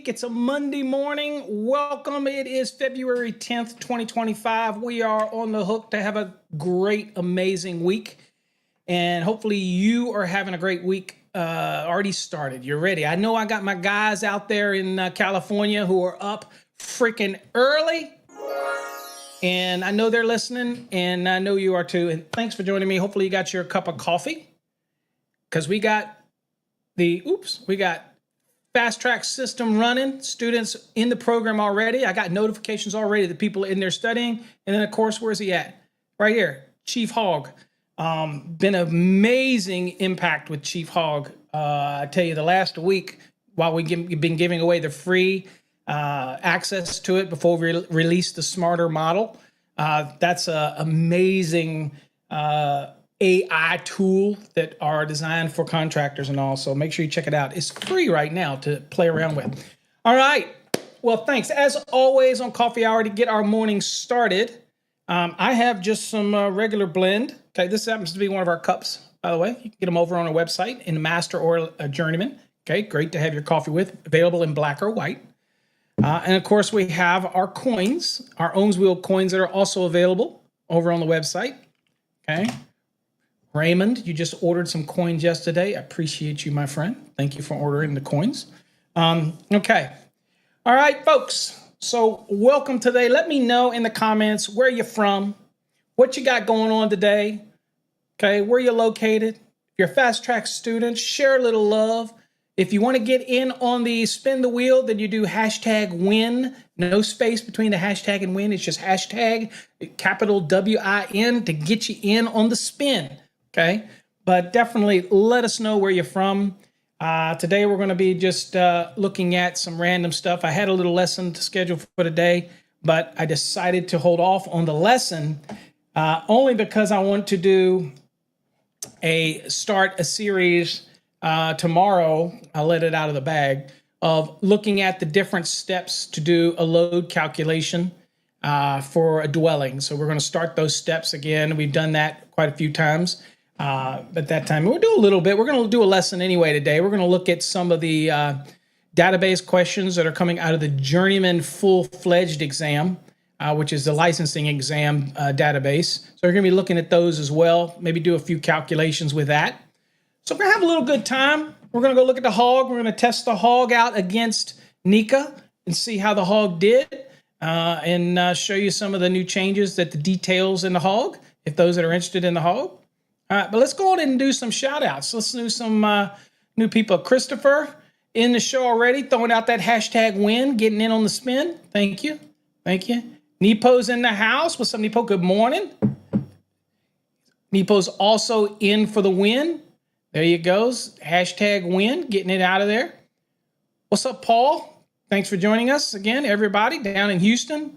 week. It's a Monday morning. Welcome. It is February 10th, 2025. We are on the hook to have a great, amazing week. And hopefully you are having a great week already started. You're ready. I know I got my guys out there in California who are up freaking early. And I know they're listening, and I know you are too. And thanks for joining me. Hopefully you got your cup of coffee, because we got fast track system running, students in the program already. I got notifications already that people in there studying. And then of course, where's he at? Right here, Chief Hogg. Been an amazing impact with Chief Hogg. I tell you, the last week, while we've been giving away the free access to it before we release the smarter model, that's an amazing AI tool that are designed for contractors and all. So make sure you check it out. It's free right now to play around with. All right. Well, thanks. As always on Coffee Hour, to get our morning started, I have just some regular blend. Okay, this happens to be one of our cups, by the way. You can get them over on our website in Master or Journeyman. Okay, great to have your coffee with. Available in black or white. And of course, we have our coins, our Ohmswheel coins that are also available over on the website. Okay. Raymond, you just ordered some coins yesterday. I appreciate you, my friend. Thank you for ordering the coins. Okay. All right, folks. So welcome today. Let me know in the comments where you're from, what you got going on today. Okay, where you're located. If you're a fast track student, share a little love. If you want to get in on the spin the wheel, then you do hashtag win. No space between the hashtag and win. It's just hashtag capital WIN to get you in on the spin. Okay, but definitely let us know where you're from. Today we're going to be just looking at some random stuff. I had a little lesson to schedule for today, but I decided to hold off on the lesson only because I want to start a series tomorrow. I'll let it out of the bag of looking at the different steps to do a load calculation for a dwelling. So we're going to start those steps again. We've done that quite a few times. At that time, we'll do a little bit. We're going to do a lesson anyway today. We're going to look at some of the database questions that are coming out of the Journeyman full-fledged exam, which is the licensing exam database. So we're going to be looking at those as well, maybe do a few calculations with that. So we're going to have a little good time. We're going to go look at the Hogg. We're going to test the Hogg out against Nika and see how the Hogg did, and show you some of the new changes, the details in the Hogg, if those that are interested in the Hogg. All right, but let's go on and do some shout outs. Let's do some new people. Christopher in the show already, throwing out that hashtag win, getting in on the spin. Thank you. Thank you. Nepo's in the house. What's up, Nepo? Good morning. Nepo's also in for the win. There you goes. Hashtag win, getting it out of there. What's up, Paul? Thanks for joining us again, everybody down in Houston.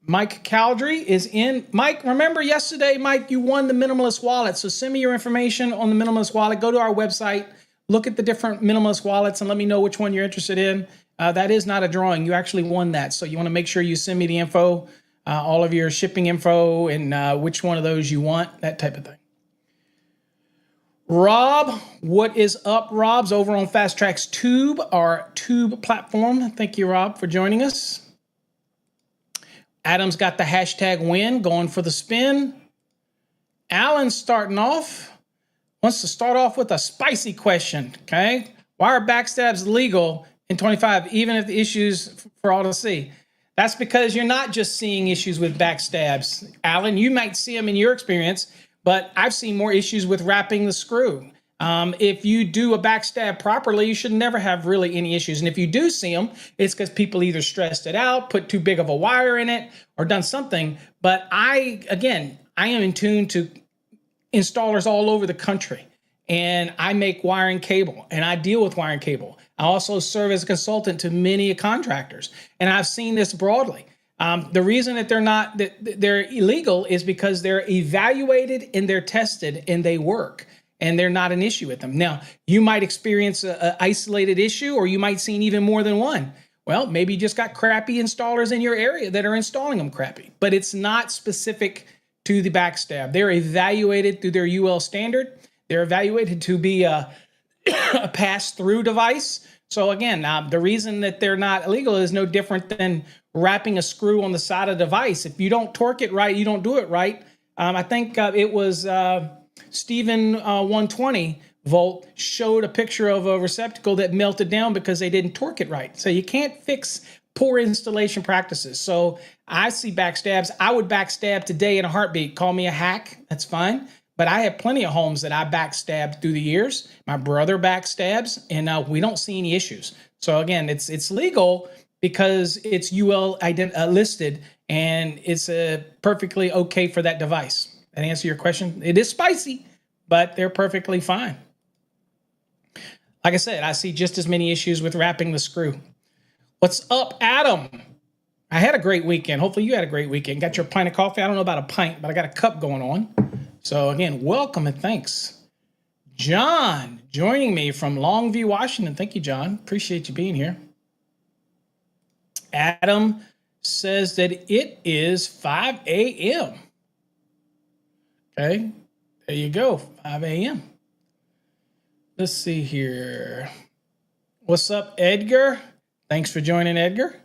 Mike Caldry is in. Mike, remember yesterday, Mike, you won the Minimalist Wallet. So send me your information on the Minimalist Wallet. Go to our website, look at the different Minimalist Wallets, and let me know which one you're interested in. That is not a drawing. You actually won that. So you want to make sure you send me the info, all of your shipping info, and which one of those you want, that type of thing. Rob, what is up? Rob's over on Fast Track's Tube, our Tube platform. Thank you, Rob, for joining us. Adam's got the hashtag win, going for the spin. Alan's starting off, wants to start off with a spicy question, okay? Why are backstabs legal in 25, even if the issues for all to see? That's because you're not just seeing issues with backstabs. Alan, you might see them in your experience, but I've seen more issues with wrapping the screw. If you do a backstab properly, you should never have really any issues. And if you do see them, it's because people either stressed it out, put too big of a wire in it, or done something. But I am in tune to installers all over the country. And I make wiring cable, and I deal with wiring cable. I also serve as a consultant to many contractors. And I've seen this broadly. The reason that they're illegal is because they're evaluated and they're tested and they work. And they're not an issue with them. Now, you might experience an isolated issue, or you might see even more than one. Well, maybe you just got crappy installers in your area that are installing them crappy, but it's not specific to the backstab. They're evaluated through their UL standard. They're evaluated to be a pass-through device. So again, the reason that they're not illegal is no different than wrapping a screw on the side of the device. If you don't torque it right, you don't do it right. I think it was Stephen 120 Volt showed a picture of a receptacle that melted down because they didn't torque it right. So you can't fix poor installation practices. So I see backstabs. I would backstab today in a heartbeat. Call me a hack. That's fine. But I have plenty of homes that I backstabbed through the years. My brother backstabs, and we don't see any issues. So again, it's legal because it's UL listed, and it's perfectly okay for that device. That answer your question? It is spicy, but they're perfectly fine. Like I said, I see just as many issues with wrapping the screw. What's up, Adam? I had a great weekend. Hopefully you had a great weekend. Got your pint of coffee? I don't know about a pint, but I got a cup going on. So again, welcome and thanks. John joining me from Longview, Washington. Thank you, John. Appreciate you being here. Adam says that it is 5 a.m. Okay, there you go, 5 a.m. Let's see here. What's up, Edgar? Thanks for joining, Edgar.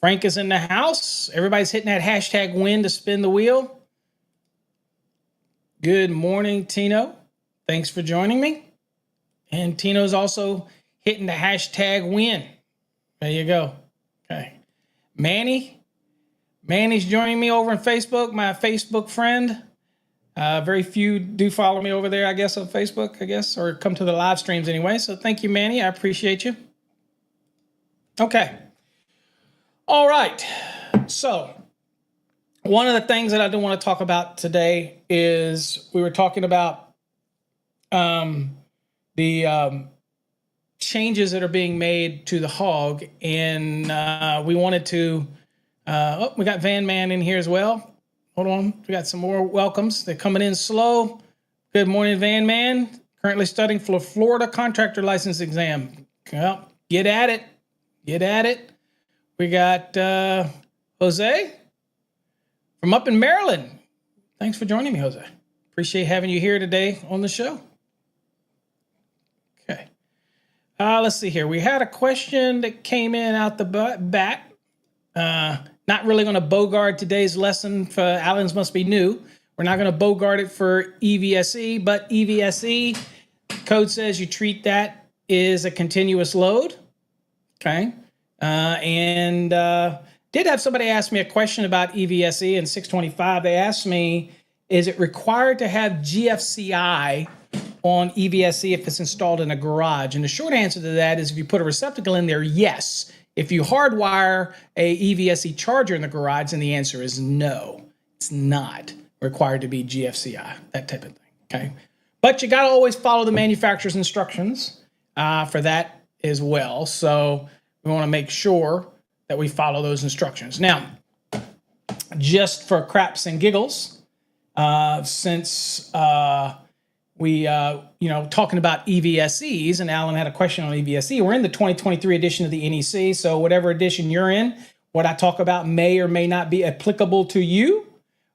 Frank is in the house. Everybody's hitting that hashtag win to spin the wheel. Good morning, Tino. Thanks for joining me. And Tino's also hitting the hashtag win. There you go. Okay. Manny's joining me over on Facebook, my Facebook friend. Very few do follow me over there, I guess, on Facebook, or come to the live streams anyway. So thank you, Manny. I appreciate you. Okay. All right. So one of the things that I do want to talk about today is we were talking about the changes that are being made to the hog, and we wanted to. We got Van Man in here as well. Hold on, we got some more welcomes. They're coming in slow. Good morning, Van Man. Currently studying for Florida contractor license exam. Well, get at it. Get at it. We got Jose from up in Maryland. Thanks for joining me, Jose. Appreciate having you here today on the show. Okay. Let's see here. We had a question that came in out the bat. Not really going to bogart today's lesson for Allen's Must Be New. We're not going to bogart it for EVSE, but EVSE code says you treat that as a continuous load. Okay. Did have somebody ask me a question about EVSE in 625. They asked me, is it required to have GFCI on EVSE if it's installed in a garage? And the short answer to that is if you put a receptacle in there, yes. If you hardwire a EVSE charger in the garage, then the answer is no. It's not required to be GFCI, that type of thing, okay? But you got to always follow the manufacturer's instructions for that as well. So we want to make sure that we follow those instructions. Now, just for craps and giggles, since we, talking about EVSEs, and Alan had a question on EVSE, we're in the 2023 edition of the NEC, so whatever edition you're in, what I talk about may or may not be applicable to you,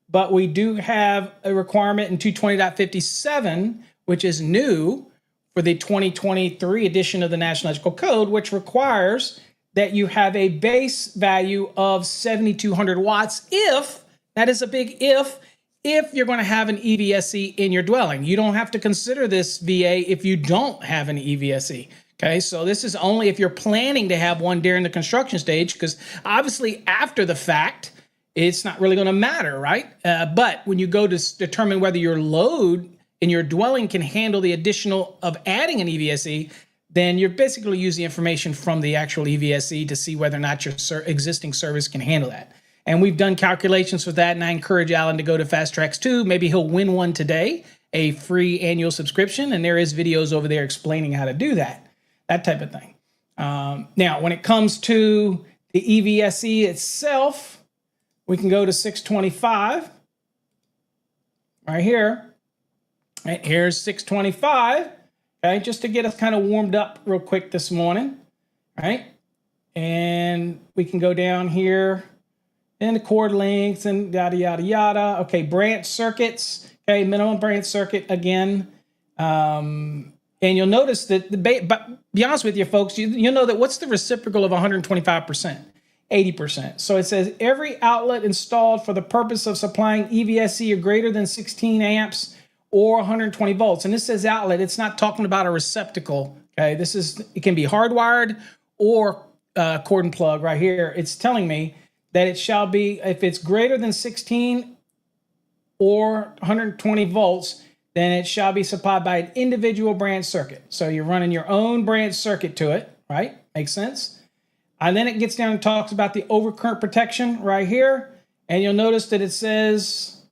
but we do have a requirement in 220.57, which is new for the 2023 edition of the National Electrical Code, which requires that you have a base value of 7,200 watts if, that is a big if you're going to have an EVSE in your dwelling. You don't have to consider this VA if you don't have an EVSE. Okay, so this is only if you're planning to have one during the construction stage, because obviously after the fact, it's not really going to matter, right? But when you go to determine whether your load in your dwelling can handle the additional of adding an EVSE, then you're basically use the information from the actual EVSE to see whether or not your existing service can handle that. And we've done calculations for that, and I encourage Alan to go to Fast Tracks 2. Maybe he'll win one today, a free annual subscription, and there is videos over there explaining how to do that type of thing. Now, when it comes to the EVSE itself, we can go to 625 right here. Right, here's 625, okay, just to get us kind of warmed up real quick this morning, right? And we can go down here and the cord lengths and yada, yada, yada. Okay, branch circuits. Okay, minimum branch circuit again And you'll notice that, but be honest with you, folks, you'll know that what's the reciprocal of 125%? 80%. So it says every outlet installed for the purpose of supplying EVSE of greater than 16 amps or 120 volts. And this says outlet. It's not talking about a receptacle. Okay, it can be hardwired or cord and plug right here. It's telling me that it shall be, if it's greater than 16 or 120 volts, then it shall be supplied by an individual branch circuit. So you're running your own branch circuit to it, right? Makes sense. And then it gets down and talks about the overcurrent protection right here. And you'll notice that it says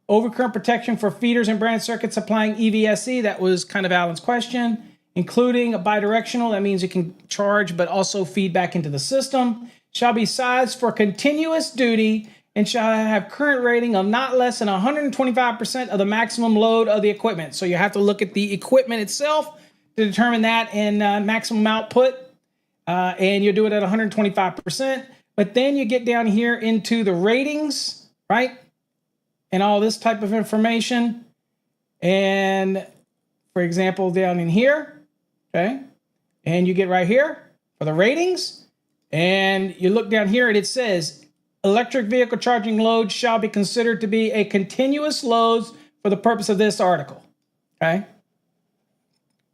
overcurrent protection for feeders and branch circuits supplying EVSE. That was kind of Alan's question. Including a bidirectional, that means it can charge but also feed back into the system. Shall be sized for continuous duty and shall have current rating of not less than 125% of the maximum load of the equipment. So you have to look at the equipment itself to determine that and maximum output. And you do it at 125%. But then you get down here into the ratings, right? And all this type of information. And for example, down in here, okay? And you get right here for the ratings. And you look down here and it says, electric vehicle charging load shall be considered to be a continuous load for the purpose of this article, okay?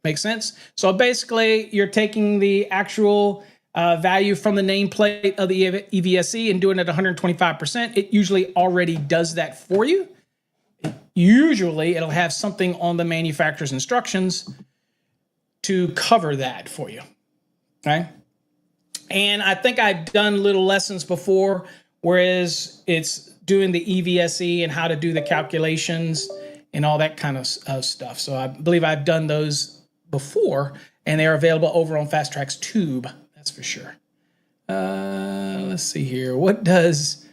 Make sense? So basically, you're taking the actual value from the nameplate of the EVSE and doing it at 125%. It usually already does that for you. Usually, it'll have something on the manufacturer's instructions to cover that for you, okay? And I think I've done little lessons before, whereas it's doing the EVSE and how to do the calculations and all that kind of stuff. So I believe I've done those before, and they are available over on Fast Track's Tube. That's for sure. Let's see here. What does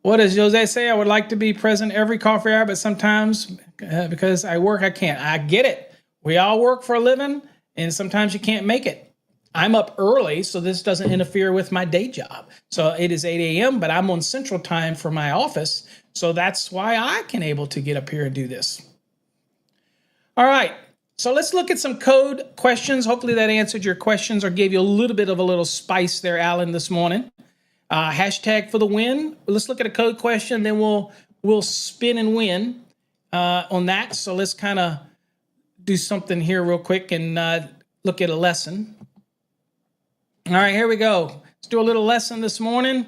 Jose say? I would like to be present every coffee hour, but sometimes because I work, I can't. I get it. We all work for a living, and sometimes you can't make it. I'm up early, so this doesn't interfere with my day job. So it is 8 a.m., but I'm on Central Time for my office, so that's why I can able to get up here and do this. All right. So let's look at some code questions. Hopefully that answered your questions or gave you a little bit of a little spice there, Alan, this morning. Hashtag for the win. Let's look at a code question, then we'll spin and win on that. So let's kind of do something here real quick and look at a lesson. All right, here we go. Let's do a little lesson this morning.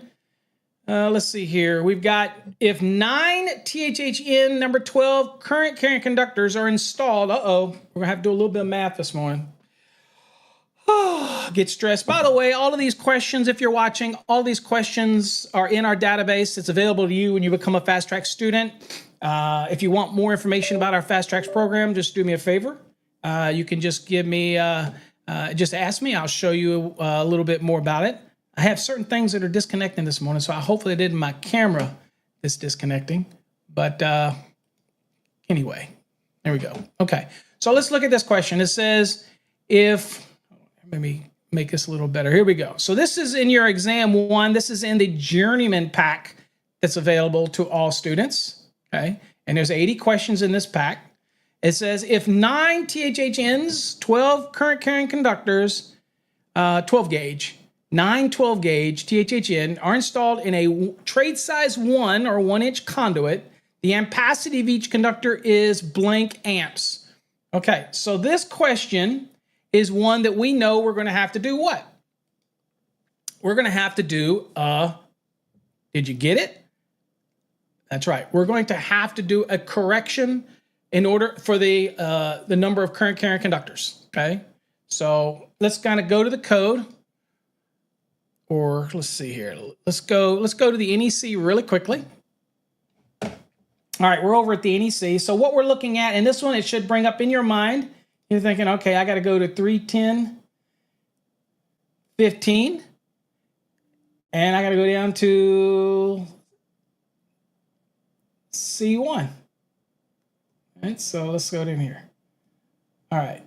Let's see here. We've got if 9 THHN number 12 current carrying conductors are installed. We're going to have to do a little bit of math this morning. Get stressed. By the way, all of these questions, if you're watching, all these questions are in our database. It's available to you when you become a Fast Track student. If you want more information about our Fast Tracks program, just do me a favor. You can just give me, just ask me. I'll show you a little bit more about it. I have certain things that are disconnecting this morning, so I hopefully didn't my camera is disconnecting. But anyway, there we go. Okay, so let's look at this question. It says, let me make this a little better. Here we go. So this is in your exam one. This is in the Journeyman pack that's available to all students. Okay, and there's 80 questions in this pack. It says if 9 THHNs, 12 current carrying conductors, 12 gauge, 9 12 gauge THHN are installed in a trade size 1 or 1 inch conduit. The ampacity of each conductor is blank amps. Okay, so this question is one that we know we're going to have to do what? We're going to have to do did you get it? That's right. We're going to have to do a correction in order for the number of current carrying conductors. Okay, so let's kind of go to the code. Or let's see here. Let's go to the NEC really quickly. All right, we're over at the NEC. So what we're looking at, and this one, it should bring up in your mind, you're thinking, okay, I got to go to 310.15. And I got to go down to C1. All right, so let's go down here. All right.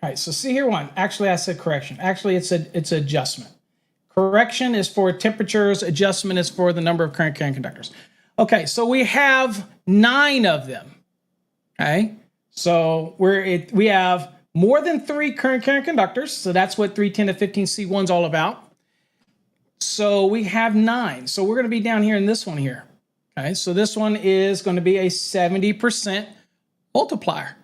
All right, so see here one. Actually, I said correction. Actually, it's adjustment. Correction is for temperatures. Adjustment is for the number of current carrying conductors. Okay, so we have 9 of them. Okay, So we have more than 3 current conductors. So that's what 310 to 15C1 is all about. So we have 9. So we're going to be down here in this one here. Okay, so this one is going to be a 70% multiplier.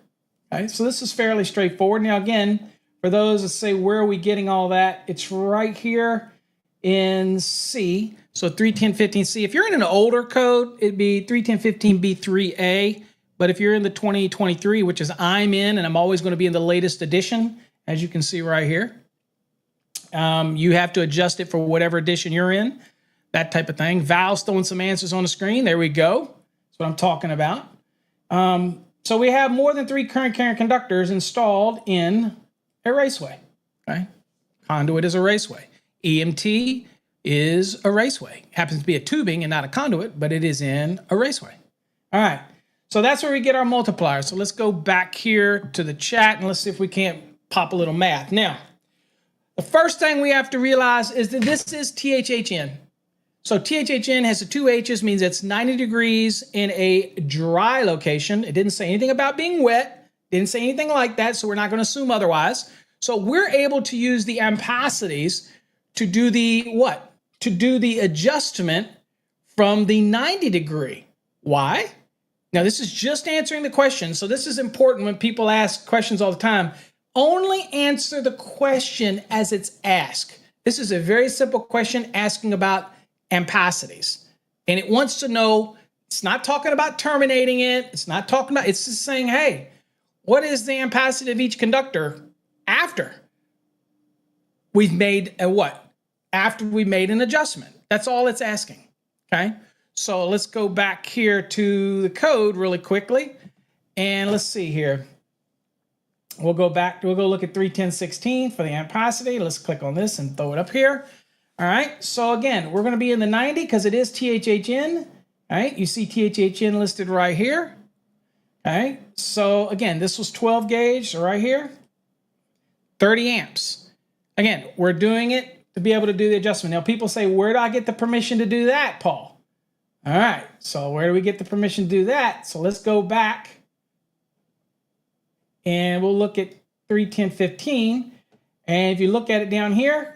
Okay, so this is fairly straightforward. Now, again, for those that say, where are we getting all that? It's right here in C. So 31015C. If you're in an older code, it'd be 31015B3A. But if you're in the 2023, which is I'm in, and I'm always going to be in the latest edition, as you can see right here, you have to adjust it for whatever edition you're in, that type of thing. Val's throwing some answers on the screen. There we go. That's what I'm talking about. So we have more than 3 current conductors installed in a raceway. Okay? Conduit is a raceway. EMT is a raceway. Happens to be a tubing and not a conduit, but it is in a raceway. All right. So that's where we get our multiplier. So let's go back here to the chat and let's see if we can't pop a little math. Now, the first thing we have to realize is that this is THHN. So THHN has the 2 H's, means it's 90 degrees in a dry location. It didn't say anything about being wet. Didn't say anything like that, so we're not going to assume otherwise. So we're able to use the ampacities to do the what? To do the adjustment from the 90 degree. Why? Now, this is just answering the question. So this is important when people ask questions all the time. Only answer the question as it's asked. This is a very simple question asking about ampacities. And it wants to know, it's not talking about terminating it. It's not talking about, it's just saying, hey, what is the ampacity of each conductor after we've made a what? After we made an adjustment. That's all it's asking, okay? So let's go back here to the code really quickly. And let's see here. We'll go back, we'll go look at 31016 for the ampacity. Let's click on this and throw it up here. All right, so again, we're gonna be in the 90 because it is THHN. All right, you see THHN listed right here. All right, so again, this was 12 gauge right here, 30 amps. Again, we're doing it to be able to do the adjustment. Now people say, where do I get the permission to do that, Paul? All right, so where do we get the permission to do that? So let's go back and we'll look at 31015. And if you look at it down here,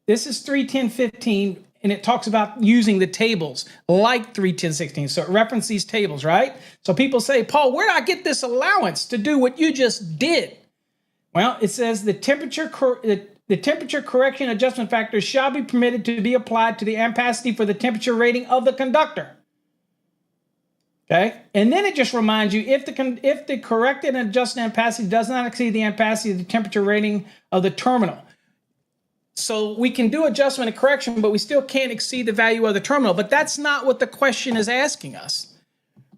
this is 31015, and it talks about using the tables like 31016. So it references these tables, right? So people say, Paul, where do I get this allowance to do what you just did? Well, it says the temperature correction adjustment factor shall be permitted to be applied to the ampacity for the temperature rating of the conductor. Okay, and then it just reminds you if the corrected and adjusted ampacity does not exceed the ampacity of the temperature rating of the terminal. So we can do adjustment and correction, but we still can't exceed the value of the terminal. But that's not what the question is asking us,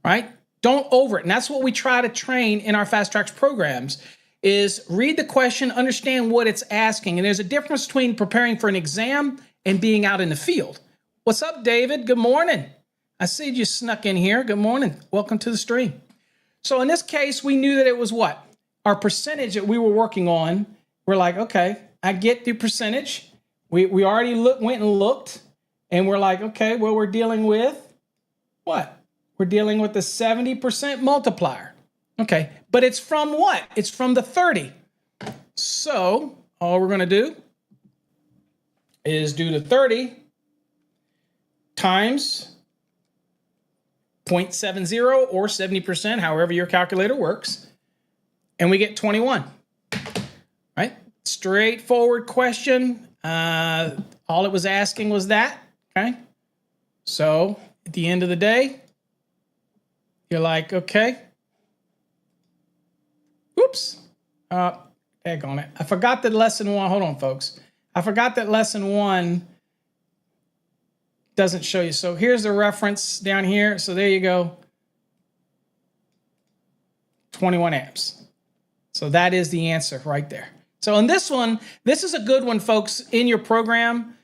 right? Don't over it. And that's what we try to train in our Fast Tracks programs is read the question, understand what it's asking. And there's a difference between preparing for an exam and being out in the field. What's up, David? Good morning. I see you snuck in here. Good morning. Welcome to the stream. So in this case, we knew that it was what? Our percentage that we were working on. We're like, okay, I get the percentage. We already went and looked, and we're like, okay, well, we're dealing with what? We're dealing with the 70% multiplier. Okay, but it's from what? It's from the 30. So all we're going to do is do the 30 times 0.70 or 70%, however your calculator works, and we get 21, right? Straightforward question. All it was asking was that, okay? So at the end of the day, you're like, okay. Oops. Daggone it. I forgot that lesson 1. Hold on, folks. I forgot that lesson 1 doesn't show you. So here's the reference down here. So there you go. 21 amps. So that is the answer right there. So in this one, this is a good one, folks, in your program.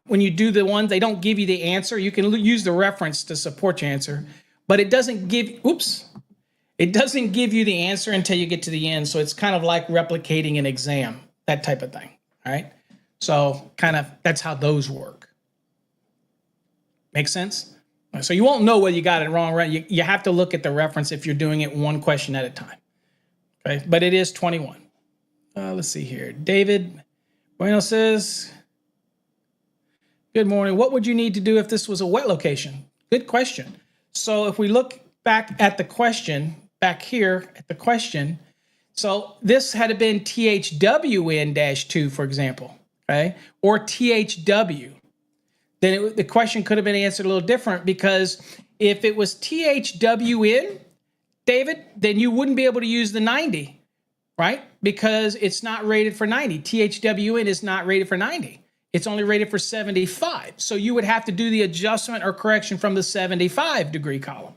When you do the one, they don't give you the answer. You can use the reference to support your answer, but it doesn't give, it doesn't give you the answer until you get to the end. So it's kind of like replicating an exam, that type of thing, all right? So kind of, that's how those work. Make sense? So you won't know whether you got it wrong, right? You have to look at the reference if you're doing it one question at a time. Okay, but it is 21. Let's see here. David Bueno says, good morning. What would you need to do if this was a wet location? Good question. So if we look back at the question, back here at the question, so this had been THWN-2, for example, okay, or THW. Then the question could have been answered a little different, because if it was THWN, David, then you wouldn't be able to use the 90, right? Because it's not rated for 90. THWN is not rated for 90. It's only rated for 75. So you would have to do the adjustment or correction from the 75 degree column.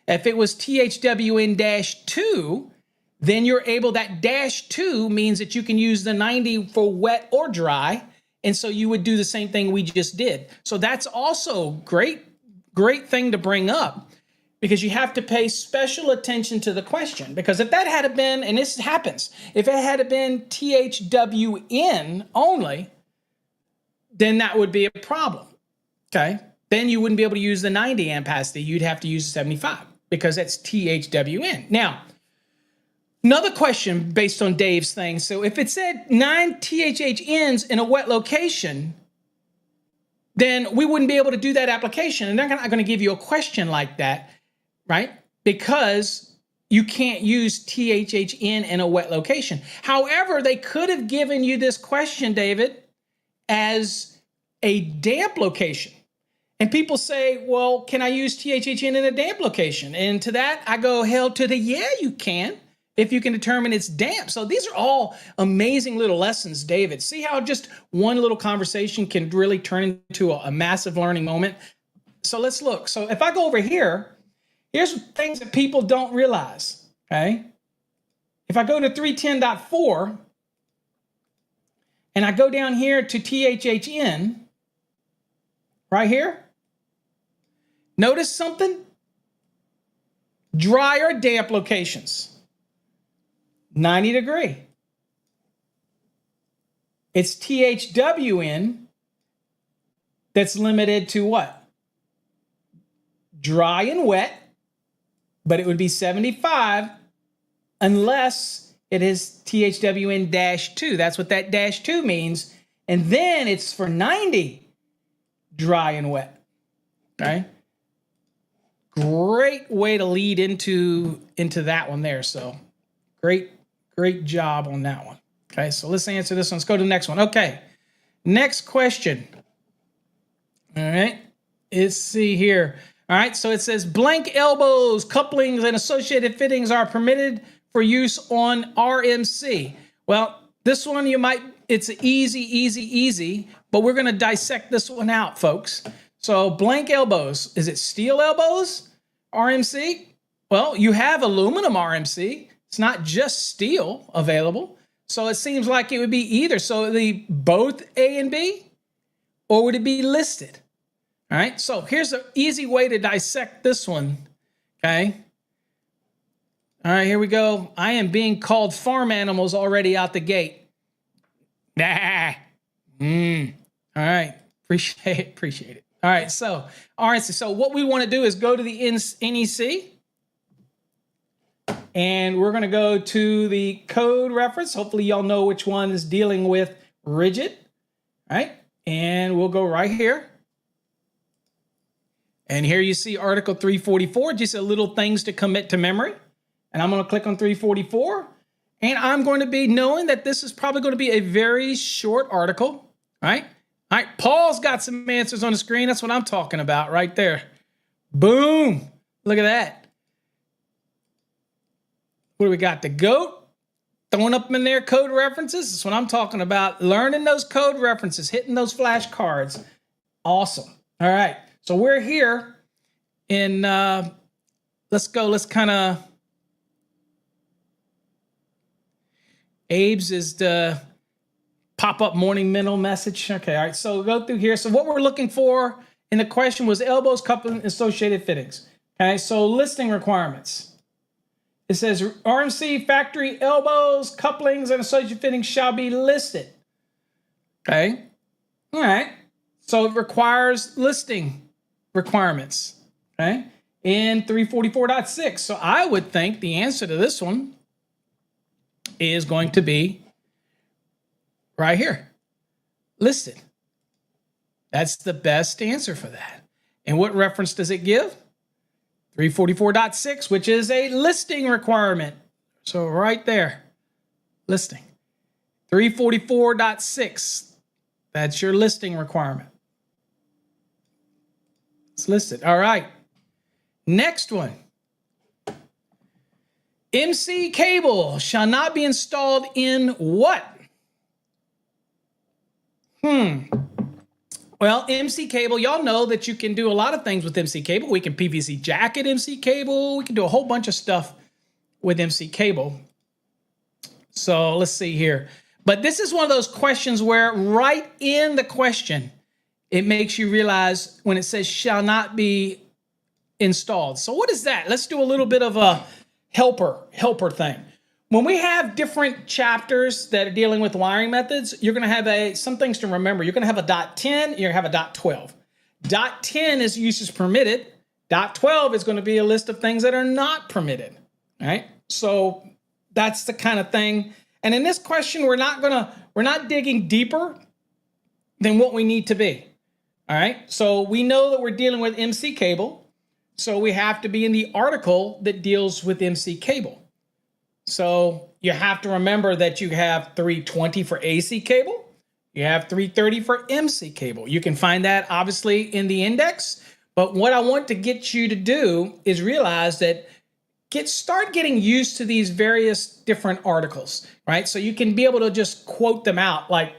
If it was THWN-2, then you're able, that -2 means that you can use the 90 for wet or dry. And so you would do the same thing we just did. So that's also great thing to bring up, because you have to pay special attention to the question. Because if that had been, and this happens, if it had been THWN only, then that would be a problem, okay? Then you wouldn't be able to use the 90 ampacity. You'd have to use the 75, because that's THWN. Now, another question based on Dave's thing. So if it said 9 THHNs in a wet location, then we wouldn't be able to do that application. And they're not going to give you a question like that, right? Because you can't use THHN in a wet location. However, they could have given you this question, David, as a damp location. And people say, well, can I use THHN in a damp location? And to that, I go, hell to the yeah, you can, if you can determine it's damp. So these are all amazing little lessons, David. See how just one little conversation can really turn into a massive learning moment? So let's look. So if I go over here, here's things that people don't realize, okay? If I go to 310.4, and I go down here to THHN, right here, notice something? Dry or damp locations, 90 degree. It's THWN that's limited to what? Dry and wet, but it would be 75 unless it is THWN-2. That's what that -2 means. And then it's for 90, dry and wet. Okay? Great way to lead into that one there. So great job on that one. Okay, so let's answer this one. Let's go to the next one. Okay, next question. All right, let's see here. All right, so it says blank elbows, couplings, and associated fittings are permitted for use on RMC. Well, this one it's easy, but we're going to dissect this one out, folks. So blank elbows, is it steel elbows, RMC? Well, you have aluminum RMC. It's not just steel available. So it seems like it would be either. So it would be both A and B, or would it be listed? All right, so here's an easy way to dissect this one, okay? All right, here we go. I am being called farm animals already out the gate. All right, appreciate it. All right, so RNC. So what we want to do is go to the NEC, and we're going to go to the code reference. Hopefully y'all know which one is dealing with rigid, right? And we'll go right here. And here you see Article 344, just a little things to commit to memory. And I'm going to click on 344. And I'm going to be knowing that this is probably going to be a very short article, right? All right, Paul's got some answers on the screen. That's what I'm talking about right there. Boom. Look at that. What do we got? The GOAT throwing up in there code references. That's what I'm talking about. Learning those code references, hitting those flashcards. Awesome. All right. So we're here in, let's kind of, Abe's is the pop-up morning mental message. Okay, all right, so we'll go through here. So what we're looking for in the question was elbows, coupling, associated fittings. Okay, so listing requirements. It says RMC factory elbows, couplings, and associated fittings shall be listed. Okay, all right. So it requires listing requirements, okay, in 344.6. So I would think the answer to this one is going to be right here, listed. That's the best answer for that. And what reference does it give? 344.6, which is a listing requirement. So right there, listing. 344.6, that's your listing requirement. It's listed. All right. Next one. MC cable shall not be installed in what? Well, MC cable, y'all know that you can do a lot of things with MC cable. We can PVC jacket MC cable. We can do a whole bunch of stuff with MC cable. So let's see here. But this is one of those questions where right in the question, it makes you realize when it says shall not be installed. So what is that? Let's do a little bit of a helper thing. When we have different chapters that are dealing with wiring methods, you're going to have some things to remember. You're going to have a dot 10, you're going to have a dot 12. Dot 10 is uses permitted. Dot 12 is going to be a list of things that are not permitted. All right. So that's the kind of thing. And in this question, we're not digging deeper than what we need to be. All right. So we know that we're dealing with MC cable. So we have to be in the article that deals with MC cable. So you have to remember that you have 320 for AC cable. You have 330 for MC cable. You can find that obviously in the index. But what I want to get you to do is realize that start getting used to these various different articles, right? So you can be able to just quote them out, like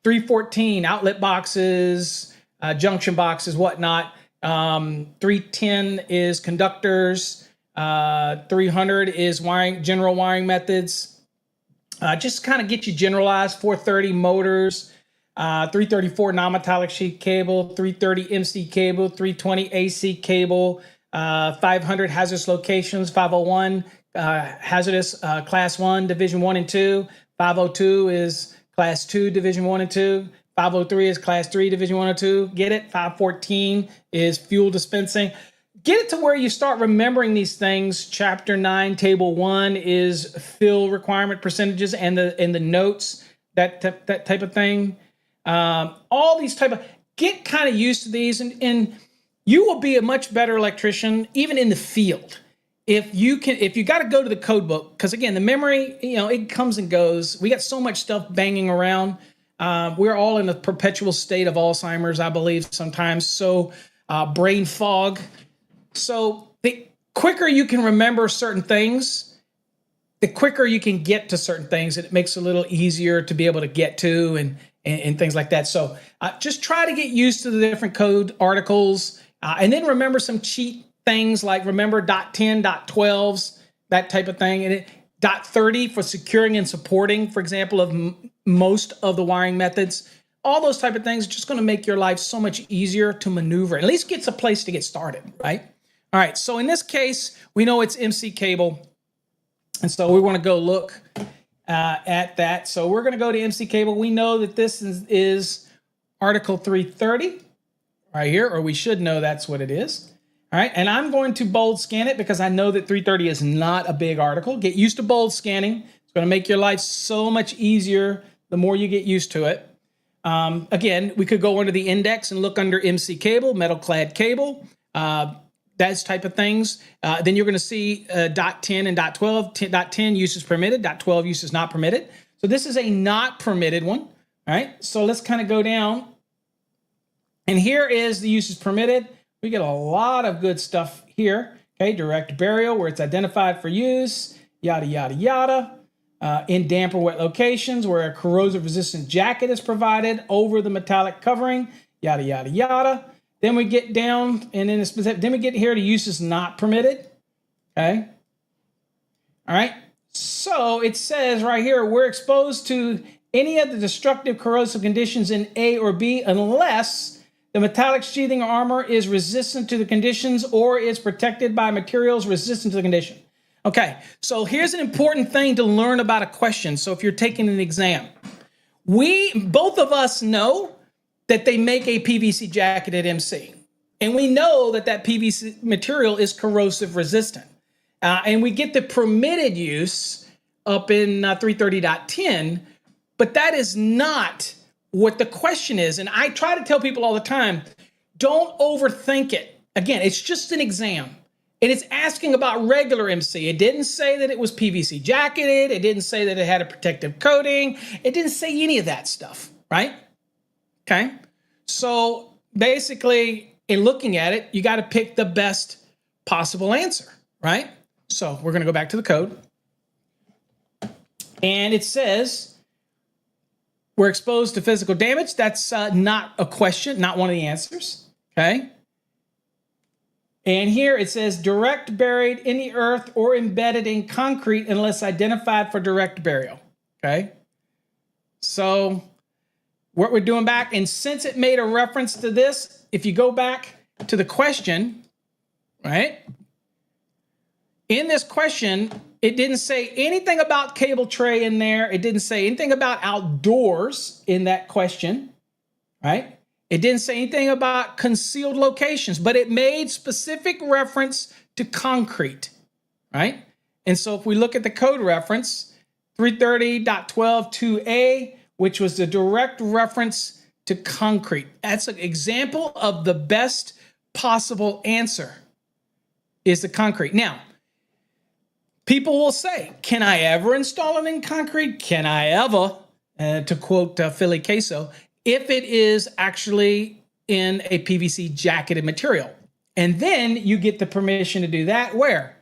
314 outlet boxes, junction boxes, whatnot. 310 is conductors. 300 is general wiring methods. Just kind of get you generalized. 430 motors, 334 non-metallic sheet cable, 330 MC cable, 320 AC cable, 500 hazardous locations, 501 hazardous class 1, division 1 and 2, 502 is class 2, division 1 and 2, 503 is class 3, division 1 and 2. Get it? 514 is fuel dispensing. Get it to where you start remembering these things. Chapter 9, Table 1 is fill requirement percentages and the notes, that type of thing. All these get kind of used to these, and you will be a much better electrician, even in the field. If you got to go to the code book, because again, the memory, it comes and goes. We got so much stuff banging around. We're all in a perpetual state of Alzheimer's, I believe, sometimes. So brain fog. So the quicker you can remember certain things, the quicker you can get to certain things, and it makes it a little easier to be able to get to and things like that. So just try to get used to the different code articles, and then remember some cheat things like remember dot 10, dot 12s, that type of thing. And dot 30 for securing and supporting, for example, of most of the wiring methods. All those type of things are just going to make your life so much easier to maneuver. At least gets a place to get started, right? All right, so in this case, we know it's MC cable. And so we want to go look at that. So we're going to go to MC cable. We know that this is Article 330 right here, or we should know that's what it is. All right, and I'm going to bold scan it because I know that 330 is not a big article. Get used to bold scanning. It's going to make your life so much easier the more you get used to it. Again, we could go under the index and look under MC cable, metal clad cable, that type of things. Then you're going to see dot 10 and dot 12. Dot 10 use is permitted, dot 12 use is not permitted. So this is a not permitted one. All right, so let's kind of go down. And here is the uses permitted. We get a lot of good stuff here. Okay, direct burial where it's identified for use, yada, yada, yada. In damp or wet locations where a corrosive resistant jacket is provided over the metallic covering, yada, yada, yada. Then we get down and then then we get here to uses not permitted. Okay. All right. So it says right here, we're exposed to any of the destructive corrosive conditions in A or B unless the metallic sheathing or armor is resistant to the conditions or is protected by materials resistant to the condition. Okay, so here's an important thing to learn about a question. So if you're taking an exam, both of us know that they make a PVC jacket at MC. And we know that PVC material is corrosive resistant. And we get the permitted use up in 330.10, but that is not what the question is. And I try to tell people all the time, don't overthink it. Again, it's just an exam. And it's asking about regular MC. It didn't say that it was PVC jacketed. It didn't say that it had a protective coating. It didn't say any of that stuff, right? Okay. So basically, in looking at it, you got to pick the best possible answer, right? So we're going to go back to the code. And it says we're exposed to physical damage. That's not a question, not one of the answers, okay? And here it says direct buried in the earth or embedded in concrete unless identified for direct burial. Okay. So what we're doing back, and since it made a reference to this, if you go back to the question, right? In this question, it didn't say anything about cable tray in there. It didn't say anything about outdoors in that question, right? It didn't say anything about concealed locations, but it made specific reference to concrete, right? And so if we look at the code reference, 330.12.2a, which was the direct reference to concrete. That's an example of the best possible answer is the concrete. Now, people will say, can I ever install it in concrete? Can I ever, to quote Philly Queso, if it is actually in a PVC jacketed material? And then you get the permission to do that where?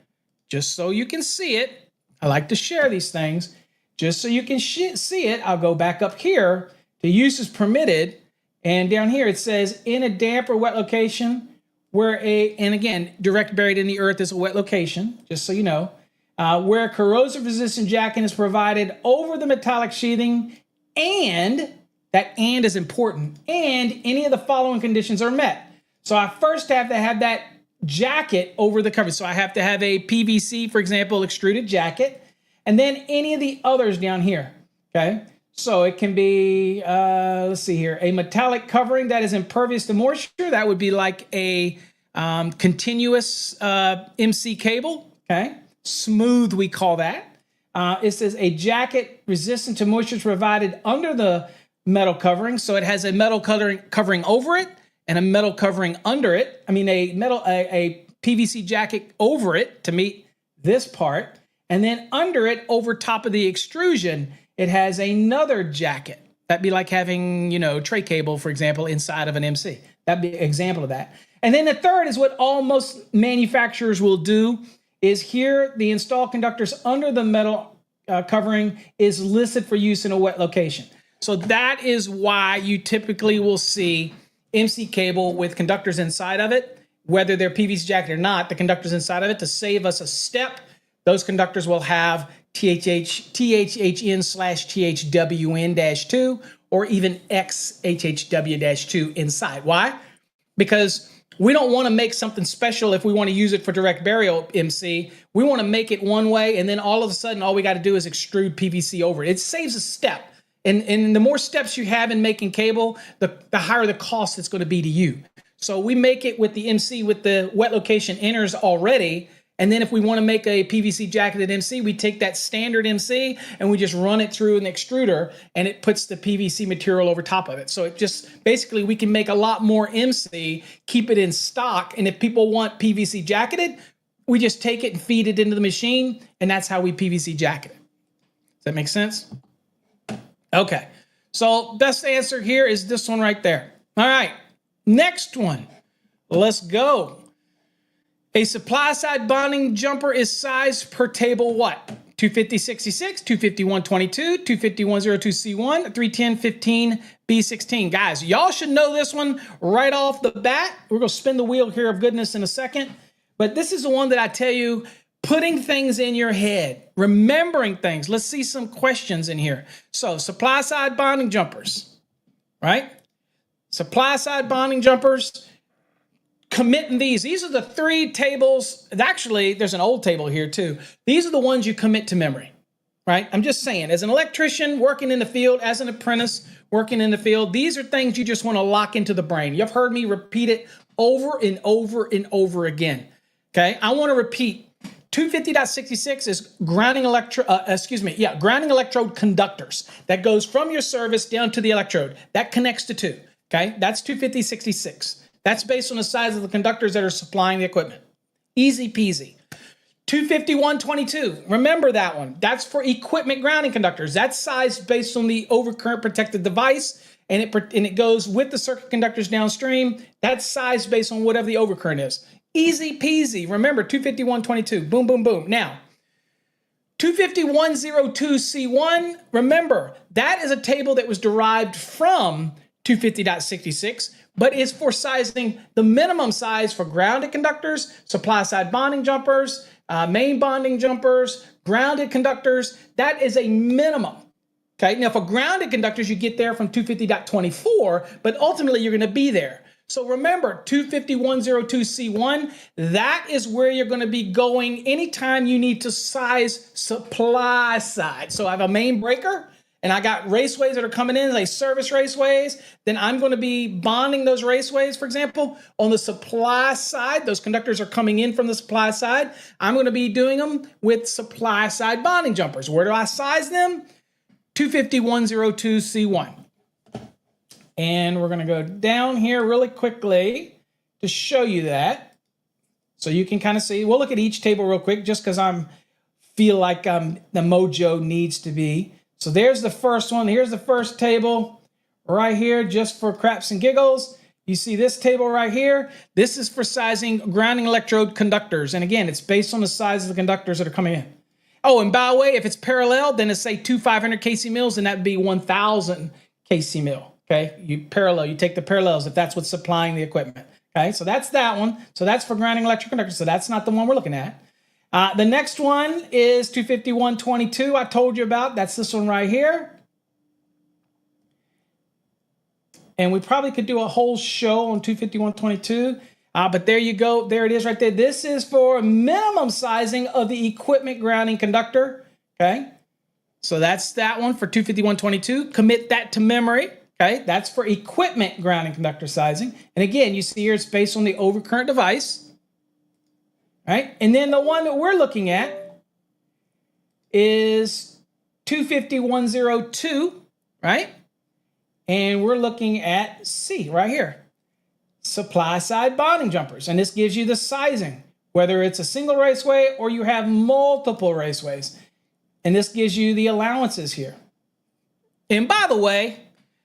Just so you can see it. I like to share these things. Just so you can see it, I'll go back up here. The use is permitted. And down here it says in a damp or wet location where and again, direct buried in the earth is a wet location, just so you know, where corrosive resistant jacking is provided over the metallic sheathing, and that and is important, and any of the following conditions are met. So I first have to have that jacket over the cover. So I have to have a PVC, for example, extruded jacket, and then any of the others down here, okay? So it can be, let's see here, a metallic covering that is impervious to moisture. That would be like a continuous MC cable, okay? Smooth, we call that. It says a jacket resistant to moisture is provided under the metal covering. So it has a metal covering over it and a metal covering under it. I mean, a PVC jacket over it to meet this part. And then under it, over top of the extrusion, it has another jacket. That'd be like having, tray cable, for example, inside of an MC. That'd be an example of that. And then the third is what most manufacturers will do is here, the installed conductors under the metal covering is listed for use in a wet location. So that is why you typically will see MC cable with conductors inside of it, whether they're PVC jacket or not, the conductors inside of it, to save us a step. Those conductors will have THHN/THWN-2 or even XHHW-2 inside. Why? Because we don't want to make something special if we want to use it for direct burial MC. We want to make it one way, and then all of a sudden, all we got to do is extrude PVC over it. It saves a step. And the more steps you have in making cable, the higher the cost it's going to be to you. So we make it with the MC with the wet location inners already. And then if we want to make a PVC jacketed MC, we take that standard MC and we just run it through an extruder and it puts the PVC material over top of it. So it just basically we can make a lot more MC, keep it in stock. And if people want PVC jacketed, we just take it and feed it into the machine. And that's how we PVC jacket it. Does that make sense? Okay. So best answer here is this one right there. All right. Next one. Let's go. A supply side bonding jumper is sized per table what? 250-66, 250-122, 250-102C1, 310-15B16. Guys, y'all should know this one right off the bat. We're going to spin the wheel here of goodness in a second. But this is the one that I tell you, putting things in your head, remembering things. Let's see some questions in here. So supply side bonding jumpers, right? Supply side bonding jumpers. Committing these. These are the 3 tables. Actually, there's an old table here too. These are the ones you commit to memory, right? I'm just saying, as an electrician working in the field, as an apprentice working in the field, these are things you just want to lock into the brain. You've heard me repeat it over and over and over again, okay? I want to repeat 250.66 is grounding grounding electrode conductors. That goes from your service down to the electrode. That connects to two, okay? That's 250.66. That's based on the size of the conductors that are supplying the equipment. Easy peasy. 251.22, remember that one. That's for equipment grounding conductors. That's sized based on the overcurrent protected device, and it goes with the circuit conductors downstream. That's sized based on whatever the overcurrent is. Easy peasy. Remember, 251.22. Boom, boom, boom. Now, 251.02C1, remember, that is a table that was derived from 250.66, but is for sizing the minimum size for grounded conductors, supply side bonding jumpers, main bonding jumpers, grounded conductors. That is a minimum. Okay. Now, for grounded conductors, you get there from 250.24, but ultimately you're going to be there. So remember, 251.02C1, that is where you're going to be going anytime you need to size supply side. So I have a main breaker, and I got raceways that are coming in, like service raceways. Then I'm going to be bonding those raceways, for example, on the supply side. Those conductors are coming in from the supply side. I'm going to be doing them with supply side bonding jumpers. Where do I size them? 251.02C1. And we're going to go down here really quickly to show you that. So you can kind of see. We'll look at each table real quick just because I feel like the mojo needs to be. So there's the first one. Here's the first table right here just for craps and giggles. You see this table right here. This is for sizing grounding electrode conductors. And again, it's based on the size of the conductors that are coming in. Oh, and by the way, if it's parallel, then it's say two 500 kc mills, and that'd be 1,000 kc mil. Okay, you take the parallels if that's what's supplying the equipment. Okay, so that's that one. So that's for grounding electric conductors. So that's not the one we're looking at. The next one is 251.22 I told you about. That's this one right here. And we probably could do a whole show on 251.22. But there you go. There it is right there. This is for minimum sizing of the equipment grounding conductor. Okay, so that's that one for 251.22. Commit that to memory. Okay, that's for equipment grounding conductor sizing. And again, you see here it's based on the overcurrent device. Right? And then the one that we're looking at is 251.02, right? And we're looking at C right here. Supply side bonding jumpers. And this gives you the sizing, whether it's a single raceway or you have multiple raceways. And this gives you the allowances here. And by the way,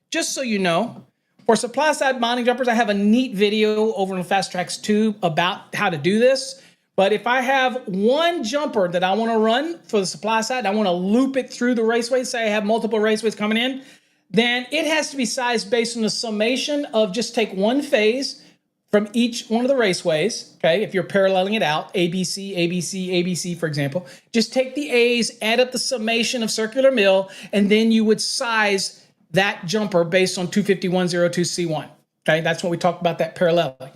just so you know, for supply side bonding jumpers, I have a neat video over on FastTrax Tube about how to do this. But if I have one jumper that I want to run for the supply side, I want to loop it through the raceways, say I have multiple raceways coming in, then it has to be sized based on the summation of just take one phase from each one of the raceways, okay? If you're paralleling it out, ABC, ABC, ABC, for example, just take the A's, add up the summation of circular mill, and then you would size that jumper based on 251.02C1. Okay, that's what we talked about, that paralleling.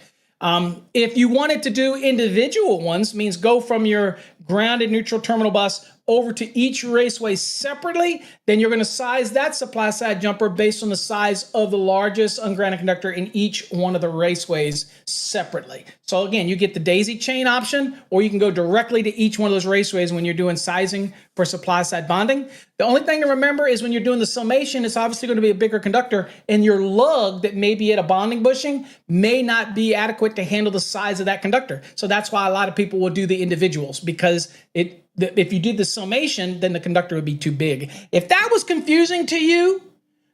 If you wanted to do individual ones, means go from your grounded neutral terminal bus over to each raceway separately, then you're going to size that supply side jumper based on the size of the largest ungrounded conductor in each one of the raceways separately. So again, you get the daisy chain option, or you can go directly to each one of those raceways when you're doing sizing for supply side bonding. The only thing to remember is when you're doing the summation, it's obviously going to be a bigger conductor, and your lug that may be at a bonding bushing may not be adequate to handle the size of that conductor. So that's why a lot of people will do the individuals, because if you did the summation, then the conductor would be too big. If that was confusing to you,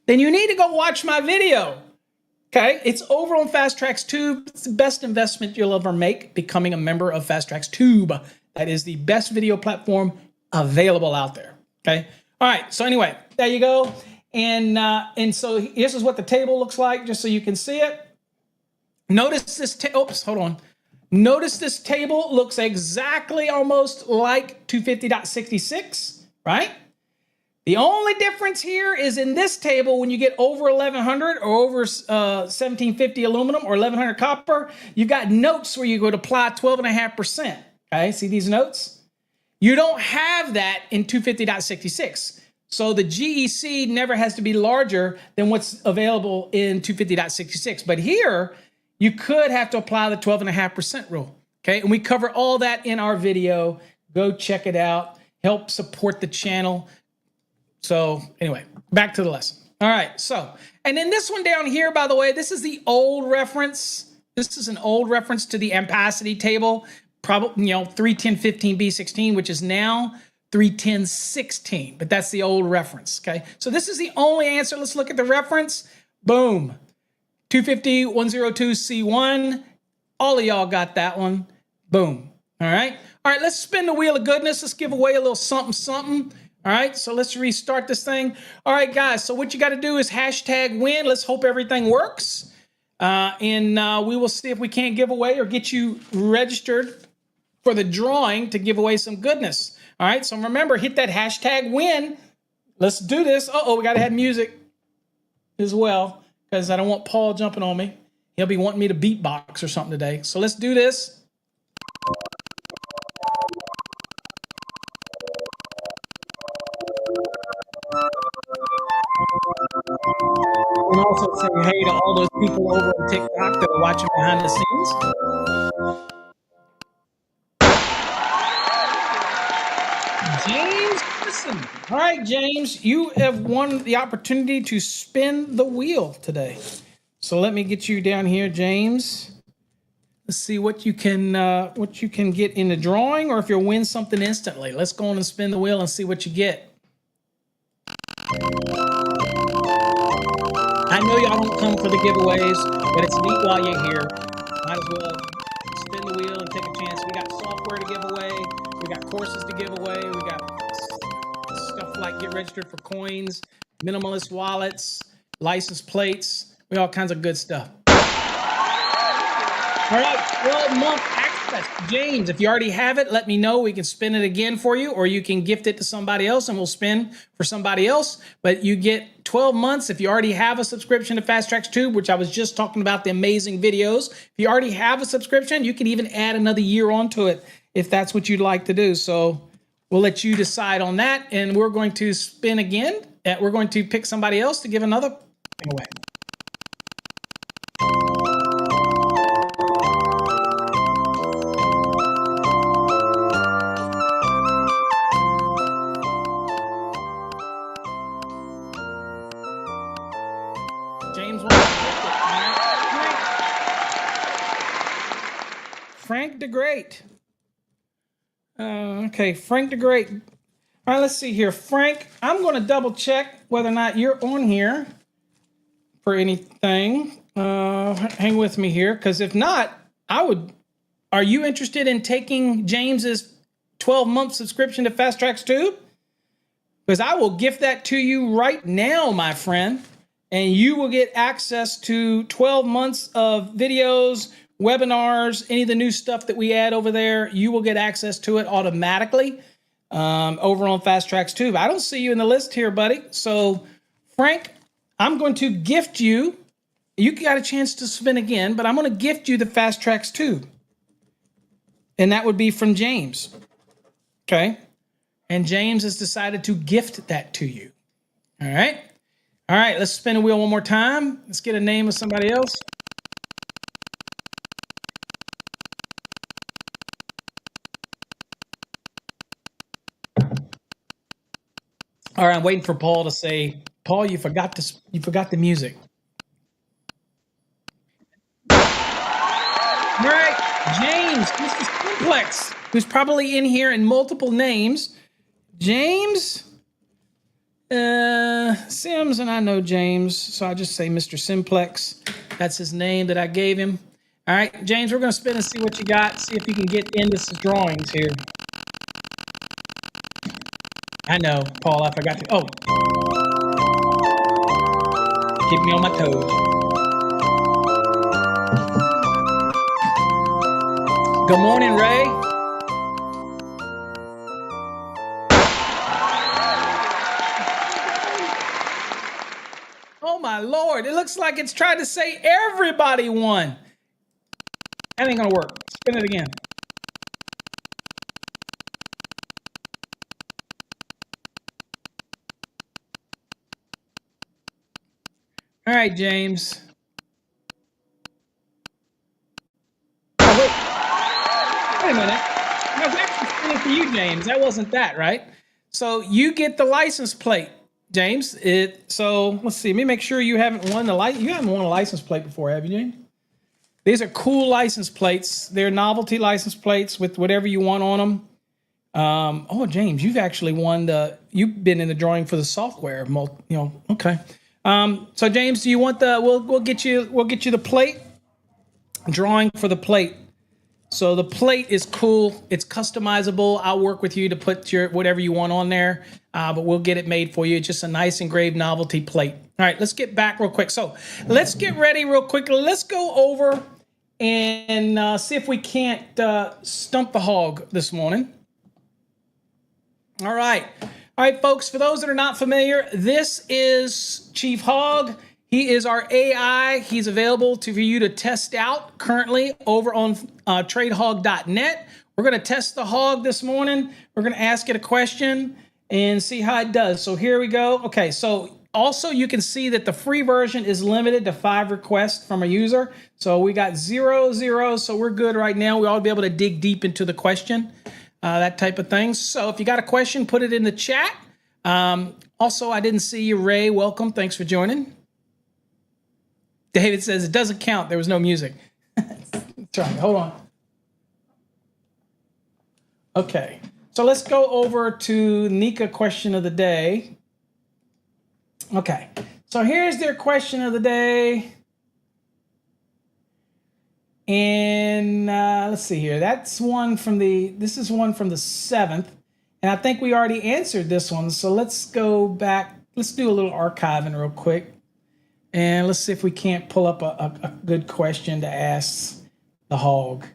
then you need to go watch my video. Okay, it's over on FastTrax Tube. It's the best investment you'll ever make, becoming a member of FastTrax Tube. That is the best video platform available out there. Okay, all right. So anyway, there you go. And so this is what the table looks like, just so you can see it. Notice this. Oops, hold on. Notice this table looks exactly almost like 250.66, right? The only difference here is in this table, when you get over 1100 or over 1750 aluminum or 1100 copper, you've got notes where you would apply 12.5%. Okay, see these notes? You don't have that in 250.66. So the GEC never has to be larger than what's available in 250.66. But here, you could have to apply the 12.5% rule. Okay, and we cover all that in our video. Go check it out. Help support the channel. So anyway, back to the lesson. All right. So, and then this one down here, by the way, this is the old reference. This is an old reference to the ampacity table, probably, 31015B16, which is now 31016, but that's the old reference. Okay. So this is the only answer. Let's look at the reference. Boom. 250-102C1. All of y'all got that one. Boom. All right. All right. Let's spin the wheel of goodness. Let's give away a little something, something. All right. So let's restart this thing. All right, guys. So what you got to do is #win. Let's hope everything works. And we will see if we can't give away or get you registered for the drawing to give away some goodness. All right. So remember, hit that #win. Let's do this. We got to have music as well, because I don't want Paul jumping on me. He'll be wanting me to beatbox or something today. So let's do this. And also say hey to all those people over on TikTok that are watching behind the scenes. James, listen. All right, James, you have won the opportunity to spin the wheel today. So let me get you down here, James. Let's see what you can get in the drawing, or if you'll win something instantly. Let's go on and spin the wheel and see what you get. I know y'all don't come for the giveaways, but it's neat while you're here. Might as well spin the wheel and take a chance. We got software to give away. We got courses to give away. We got stuff like get registered for coins, minimalist wallets, license plates. We got all kinds of good stuff. All right, 12-month access. James, if you already have it, let me know. We can spin it again for you, or you can gift it to somebody else and we'll spin for somebody else. But you get 12 months if you already have a subscription to Fast Tracks Tube, which I was just talking about, the amazing videos. If you already have a subscription, you can even add another year onto it if that's what you'd like to do. So we'll let you decide on that. And we're going to spin again. We're going to pick somebody else to give another thing away. James wants to gift it. Frank the Great. Okay, Frank the Great. All right, let's see here. Frank, I'm going to double check whether or not you're on here for anything. Hang with me here, because if not, are you interested in taking James's 12-month subscription to Fast Tracks Tube? Because I will gift that to you right now, my friend. And you will get access to 12 months of videos, webinars, any of the new stuff that we add over there. You will get access to it automatically over on Fast Tracks Tube. I don't see you in the list here, buddy. So, Frank, I'm going to gift you. You got a chance to spin again, but I'm going to gift you the Fast Tracks Tube. And that would be from James. Okay? And James has decided to gift that to you. All right? All right, let's spin the wheel one more time. Let's get a name of somebody else. All right, I'm waiting for Paul to say, Paul, you forgot this. You forgot the music. All right, James, Mr. Simplex, who's probably in here in multiple names. James Sims, and I know James, so I just say Mr. Simplex. That's his name that I gave him. All right, James, we're going to spin and see what you got, see if you can get into some drawings here. I know, Paul, I forgot to. Oh. Keep me on my toes. Good morning, Ray. Oh, my Lord. It looks like it's trying to say everybody won. That ain't going to work. Spin it again. All right, James. Oh, wait a minute. I was actually spinning for you, James. That wasn't that, right? So you get the license plate, James. So let's see. Let me make sure you haven't won the light. You haven't won a license plate before, have you, James? These are cool license plates. They're novelty license plates with whatever you want on them. Oh, James, you've actually won you've been in the drawing for the software. Okay. So James, do you want we'll get you the plate, drawing for the plate. So the plate is cool. It's customizable. I'll work with you to put whatever you want on there, but we'll get it made for you. It's just a nice engraved novelty plate. All right, let's get back real quick. So let's get ready real quickly. Let's go over and see if we can't stump the hog this morning. All right, folks, for those that are not familiar, this is Chief Hog. He is our AI. He's available for you to test out currently over on tradehog.net. We're going to test the hog this morning. We're going to ask it a question and see how it does. So here we go. Okay, so also you can see that the free version is limited to 5 requests from a user. So we got 0, 0, so we're good right now. We ought to be able to dig deep into the question. That type of thing. So if you got a question, put it in the chat. Also, I didn't see you, Ray. Welcome. Thanks for joining. David says it doesn't count. There was no music. Try. Hold on. Okay. So let's go over to Nika question of the day. Okay. So here's their question of the day. And let's see here. This is one from the 7th. And I think we already answered this one. So let's go back. Let's do a little archiving real quick. And let's see if we can't pull up a good question to ask the hog.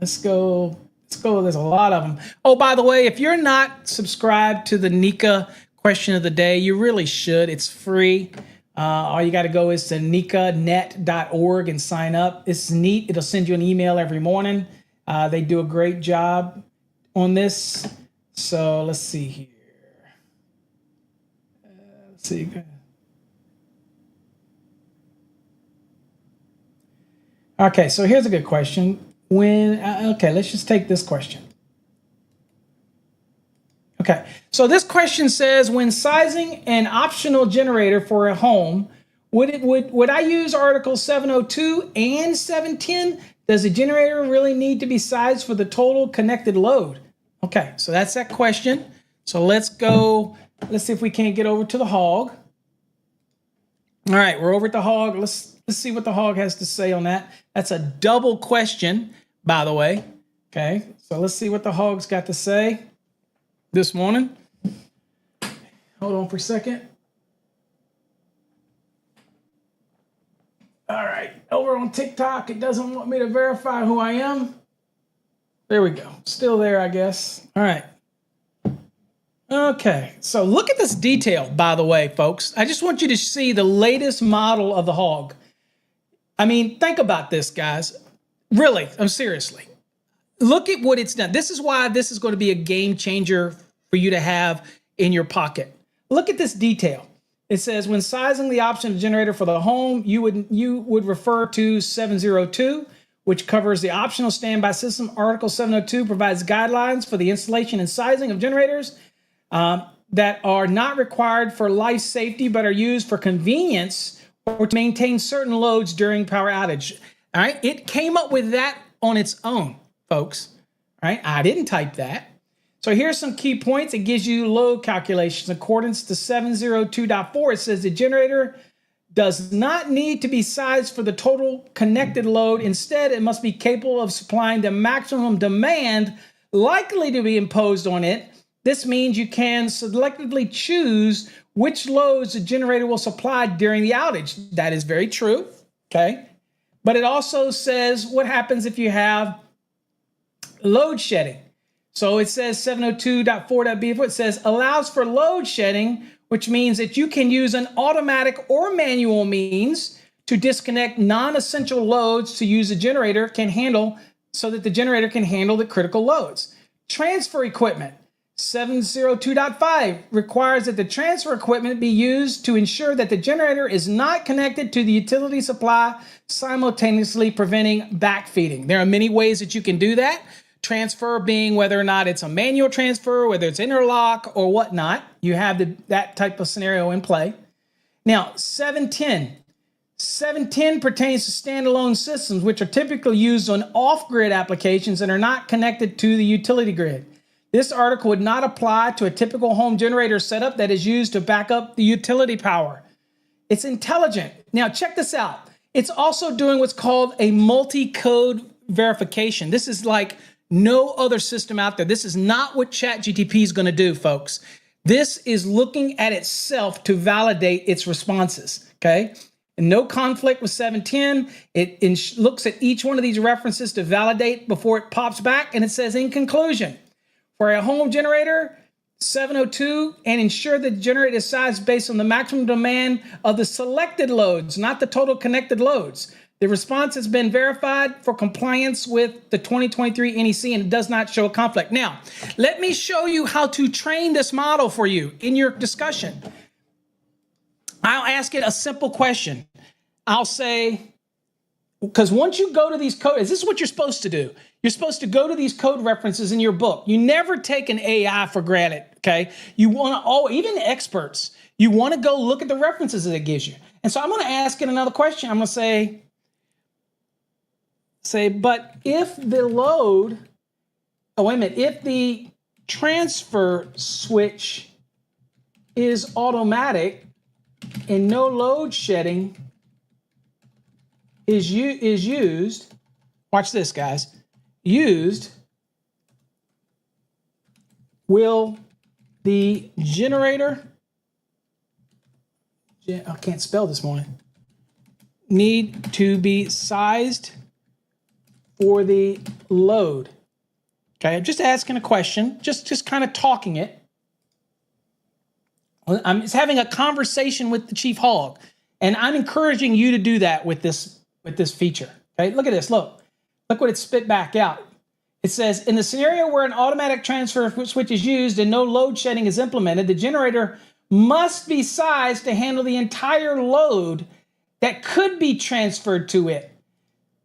Let's go. There's a lot of them. Oh, by the way, if you're not subscribed to the Nika question of the day, you really should. It's free. All you got to go is to nikanet.org and sign up. It's neat. It'll send you an email every morning. They do a great job on this. So let's see here. Let's see. Okay, so here's a good question. Okay, let's just take this question. Okay, so this question says, when sizing an optional generator for a home, would I use Article 702 and 710? Does the generator really need to be sized for the total connected load? Okay, so that's that question. So let's see if we can't get over to the hog. All right, we're over at the hog. Let's see what the hog has to say on that. That's a double question, by the way. Okay, so let's see what the hog's got to say this morning. Hold on for a second. All right, over on TikTok, it doesn't want me to verify who I am. There we go. Still there, I guess. All right. Okay, so look at this detail, by the way, folks. I just want you to see the latest model of the hog. I mean, think about this, guys. Really, seriously. Look at what it's done. This is why this is going to be a game changer for you to have in your pocket. Look at this detail. It says, when sizing the option generator for the home, you would refer to 702, which covers the optional standby system. Article 702 provides guidelines for the installation and sizing of generators that are not required for life safety, but are used for convenience or to maintain certain loads during power outage. All right, it came up with that on its own, folks. All right, I didn't type that. So here's some key points. It gives you load calculations. According to 702.4, it says the generator does not need to be sized for the total connected load. Instead, it must be capable of supplying the maximum demand likely to be imposed on it. This means you can selectively choose which loads the generator will supply during the outage. That is very true, okay? But it also says what happens if you have load shedding. So it says 702.4.b4, it says allows for load shedding, which means that you can use an automatic or manual means to disconnect non-essential loads to use a generator can handle so that the generator can handle the critical loads. Transfer equipment. 702.5 requires that the transfer equipment be used to ensure that the generator is not connected to the utility supply, simultaneously preventing backfeeding. There are many ways that you can do that. Transfer being whether or not it's a manual transfer, whether it's interlock or whatnot. You have that type of scenario in play. Now, 710. 710 pertains to standalone systems, which are typically used on off-grid applications and are not connected to the utility grid. This article would not apply to a typical home generator setup that is used to back up the utility power. It's intelligent. Now, check this out. It's also doing what's called a multi-code verification. This is like no other system out there. This is not what ChatGPT is going to do, folks. This is looking at itself to validate its responses, okay? And no conflict with 710. It looks at each one of these references to validate before it pops back, and it says, in conclusion, for a home generator, 702, and ensure the generator is sized based on the maximum demand of the selected loads, not the total connected loads. The response has been verified for compliance with the 2023 NEC and it does not show a conflict. Now, let me show you how to train this model for you in your discussion. I'll ask it a simple question. I'll say, because once you go to these codes, this is what you're supposed to do. You're supposed to go to these code references in your book. You never take an AI for granted, okay? You want to, even experts, you want to go look at the references that it gives you. And so I'm going to ask it another question. I'm going to say, but if the load, if the transfer switch is automatic and no load shedding is used, watch this, guys, will the generator, I can't spell this morning, need to be sized for the load? Okay, I'm just asking a question, just kind of talking it. I'm just having a conversation with the Chief Hog, and I'm encouraging you to do that with this feature. Okay, look at this. Look what it spit back out. It says, in the scenario where an automatic transfer switch is used and no load shedding is implemented, the generator must be sized to handle the entire load that could be transferred to it.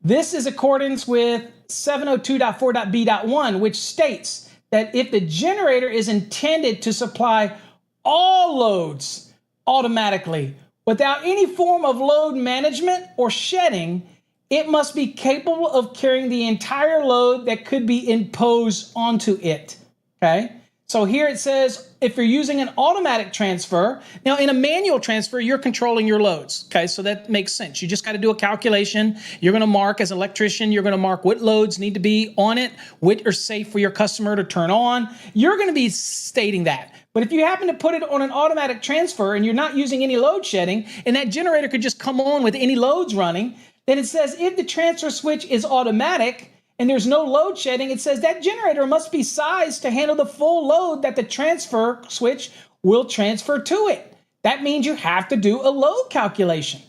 This is accordance with 702.4.b.1, which states that if the generator is intended to supply all loads automatically without any form of load management or shedding, it must be capable of carrying the entire load that could be imposed onto it, okay? So here it says, if you're using an automatic transfer, now in a manual transfer, you're controlling your loads, okay? So that makes sense. You just got to do a calculation. You're going to mark, as an electrician, you're going to mark what loads need to be on it, which are safe for your customer to turn on. You're going to be stating that. But if you happen to put it on an automatic transfer and you're not using any load shedding, and that generator could just come on with any loads running, then it says if the transfer switch is automatic and there's no load shedding, it says that generator must be sized to handle the full load that the transfer switch will transfer to it. That means you have to do a load calculation.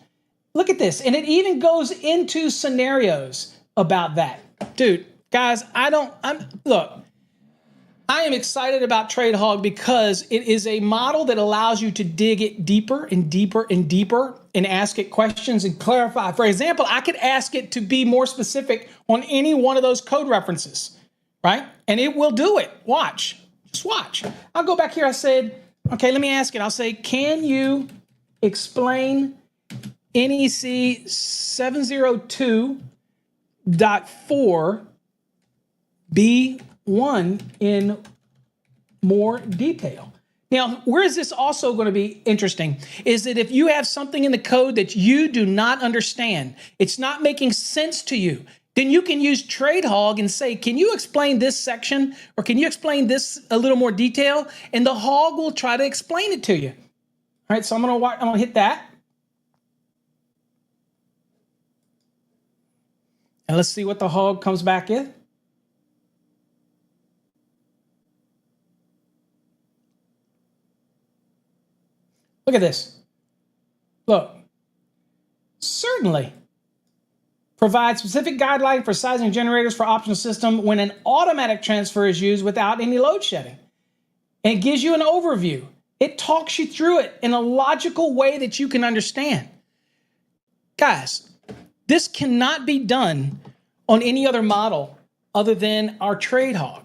Look at this. And it even goes into scenarios about that. Dude, guys, look, I am excited about TradeHog because it is a model that allows you to dig it deeper and deeper and deeper and ask it questions and clarify. For example, I could ask it to be more specific on any one of those code references, right? And it will do it. Watch. Just watch. I'll go back here. I said, okay, let me ask it. I'll say, can you explain NEC 702.4B1 in more detail? Now, where is this also going to be interesting is that if you have something in the code that you do not understand, it's not making sense to you, then you can use TradeHog and say, can you explain this section or can you explain this a little more detail? And the hog will try to explain it to you. All right, so I'm going to hit that. And let's see what the hog comes back with. Look at this. Look. Certainly provide specific guideline for sizing generators for optional system when an automatic transfer is used without any load shedding. and it gives you an overview. It talks you through it in a logical way that you can understand. Guys, this cannot be done on any other model other than our TradeHawk.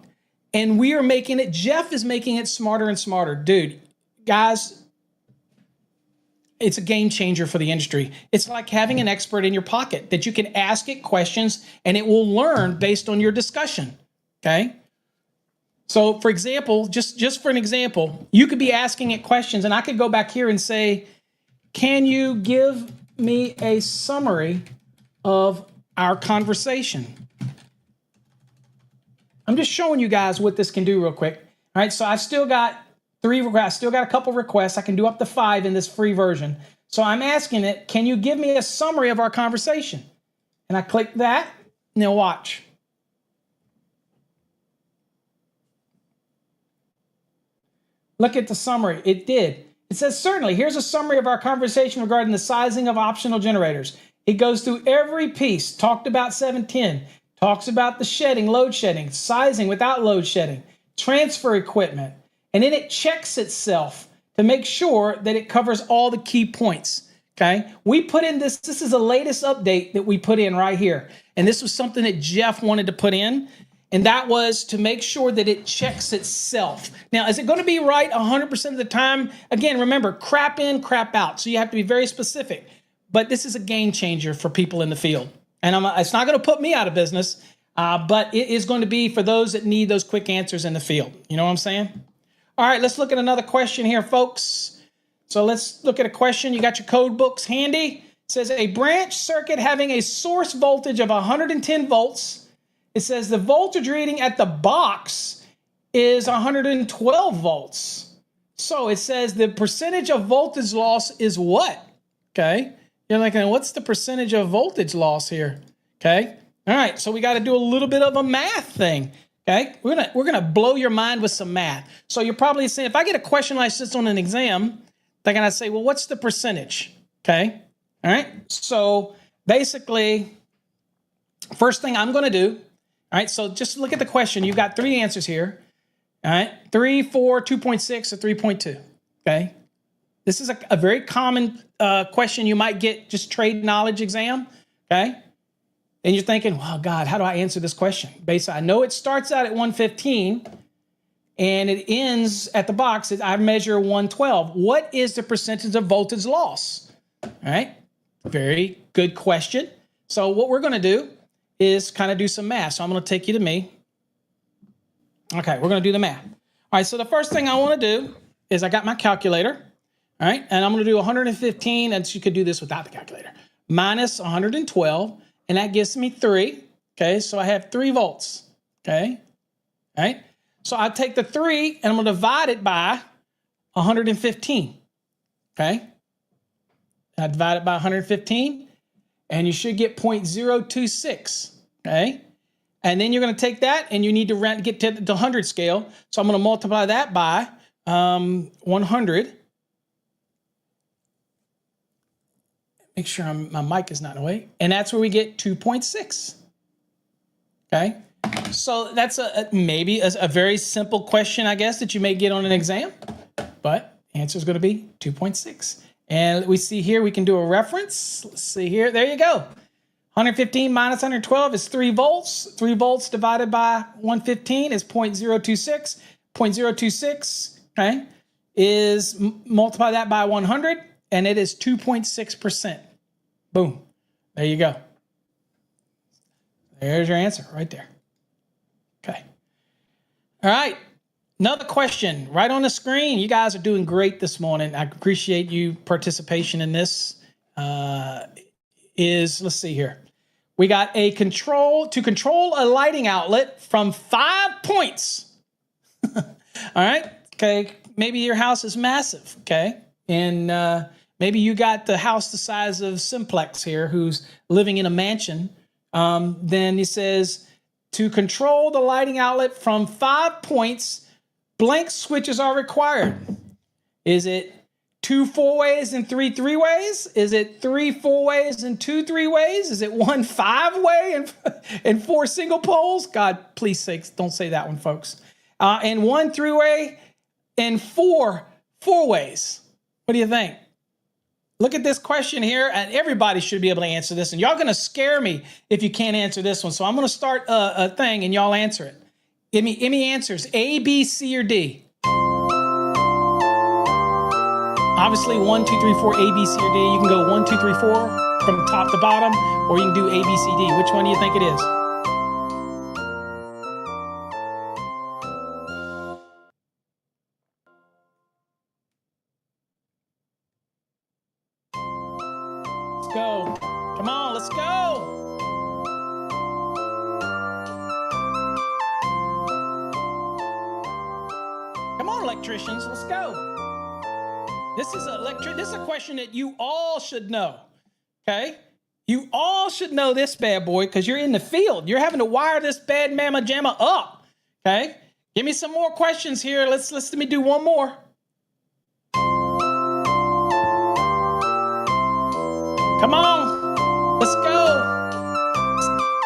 And we are making it, Jeff is making it smarter and smarter. Dude, guys, it's a game changer for the industry. It's like having an expert in your pocket that you can ask it questions and it will learn based on your discussion, okay? So for example, just for an example, you could be asking it questions and I could go back here and say, can you give me a summary of our conversation? I'm just showing you guys what this can do real quick. All right, so I've still got 3 requests, still got a couple requests. I can do up to 5 in this free version. So I'm asking it, can you give me a summary of our conversation? And I click that, and then watch. Look at the summary. It did. It says, certainly, here's a summary of our conversation regarding the sizing of optional generators. It goes through every piece, talked about 710, talks about the shedding, load shedding, sizing without load shedding, transfer equipment, and then it checks itself to make sure that it covers all the key points, okay? We put in this is the latest update that we put in right here. And this was something that Jeff wanted to put in, and that was to make sure that it checks itself. Now, is it going to be right 100% of the time? Again, remember, crap in, crap out. So you have to be very specific. But this is a game changer for people in the field. And it's not going to put me out of business, but it is going to be for those that need those quick answers in the field. You know what I'm saying? All right, let's look at another question here, folks. So let's look at a question. You got your code books handy. It says a branch circuit having a source voltage of 110 volts. It says the voltage reading at the box is 112 volts. So it says the percentage of voltage loss is what? Okay. You're like, what's the percentage of voltage loss here? Okay. All right. So we got to do a little bit of a math thing. Okay. We're gonna blow your mind with some math. So you're probably saying, if I get a question like this on an exam, they're gonna say, well, what's the percentage? Okay. All right. So basically, first thing I'm gonna do. All right, so just look at the question. You've got 3 answers here. All right, 3, 4, 2.6, or 3.2. Okay, this is a very common question you might get just trade knowledge exam. Okay, and you're thinking, well, God, how do I answer this question? Basically, I know it starts out at 115 and it ends at the box. I measure 112. What is the percentage of voltage loss? All right, very good question. So what we're going to do is kind of do some math. So I'm going to take you to me. Okay, we're going to do the math. All right, so the first thing I want to do is I got my calculator. All right, and I'm going to do 115, and you could do this without the calculator, minus 112, and that gives me 3. Okay, so I have 3 volts. Okay, all right. So I take the 3, and I'm going to divide it by 115. Okay, I divide it by 115. And you should get 0.026, okay? And then you're going to take that, and you need to get to the 100 scale. So I'm going to multiply that by 100. Make sure my mic is not away. And that's where we get 2.6, okay? So that's maybe a very simple question, I guess, that you may get on an exam. But the answer is going to be 2.6. And we see here, we can do a reference. Let's see here. There you go. 115 minus 112 is 3 volts. 3 volts divided by 115 is 0.026. 0.026, okay, is multiply that by 100, and it is 2.6%. Boom. There you go. There's your answer right there. Okay. All right. Another question right on the screen. You guys are doing great this morning. I appreciate you participation in this. Let's see here. We got to control a lighting outlet from 5 points. All right. Okay. Maybe your house is massive. Okay. And maybe you got the house the size of Simplex here, who's living in a mansion. Then he says, to control the lighting outlet from 5 points, blank switches are required. Is it 2 4-ways and 3 3-ways? Is it 3 4-ways and 2 3-ways? Is it 1 5-way and 4 single poles? God, please sakes, don't say that one, folks. And 1 3-way and four ways? What do you think? Look at this question here, and everybody should be able to answer this. And y'all going to scare me if you can't answer this one. So I'm going to start a thing, and y'all answer it. Give me answers. A, B, C, or D? Obviously, 1, 2, 3, 4, A, B, C, or D. You can go 1, 2, 3, 4 from top to bottom, or you can do A, B, C, D. Which one do you think it is? Let's go. Come on, let's go. Come on, electricians, let's go. This is a question that you all should know, okay? You all should know this bad boy because you're in the field. You're having to wire this bad mamma jamma up, okay? Give me some more questions here. Let me do one more. Come on, let's go.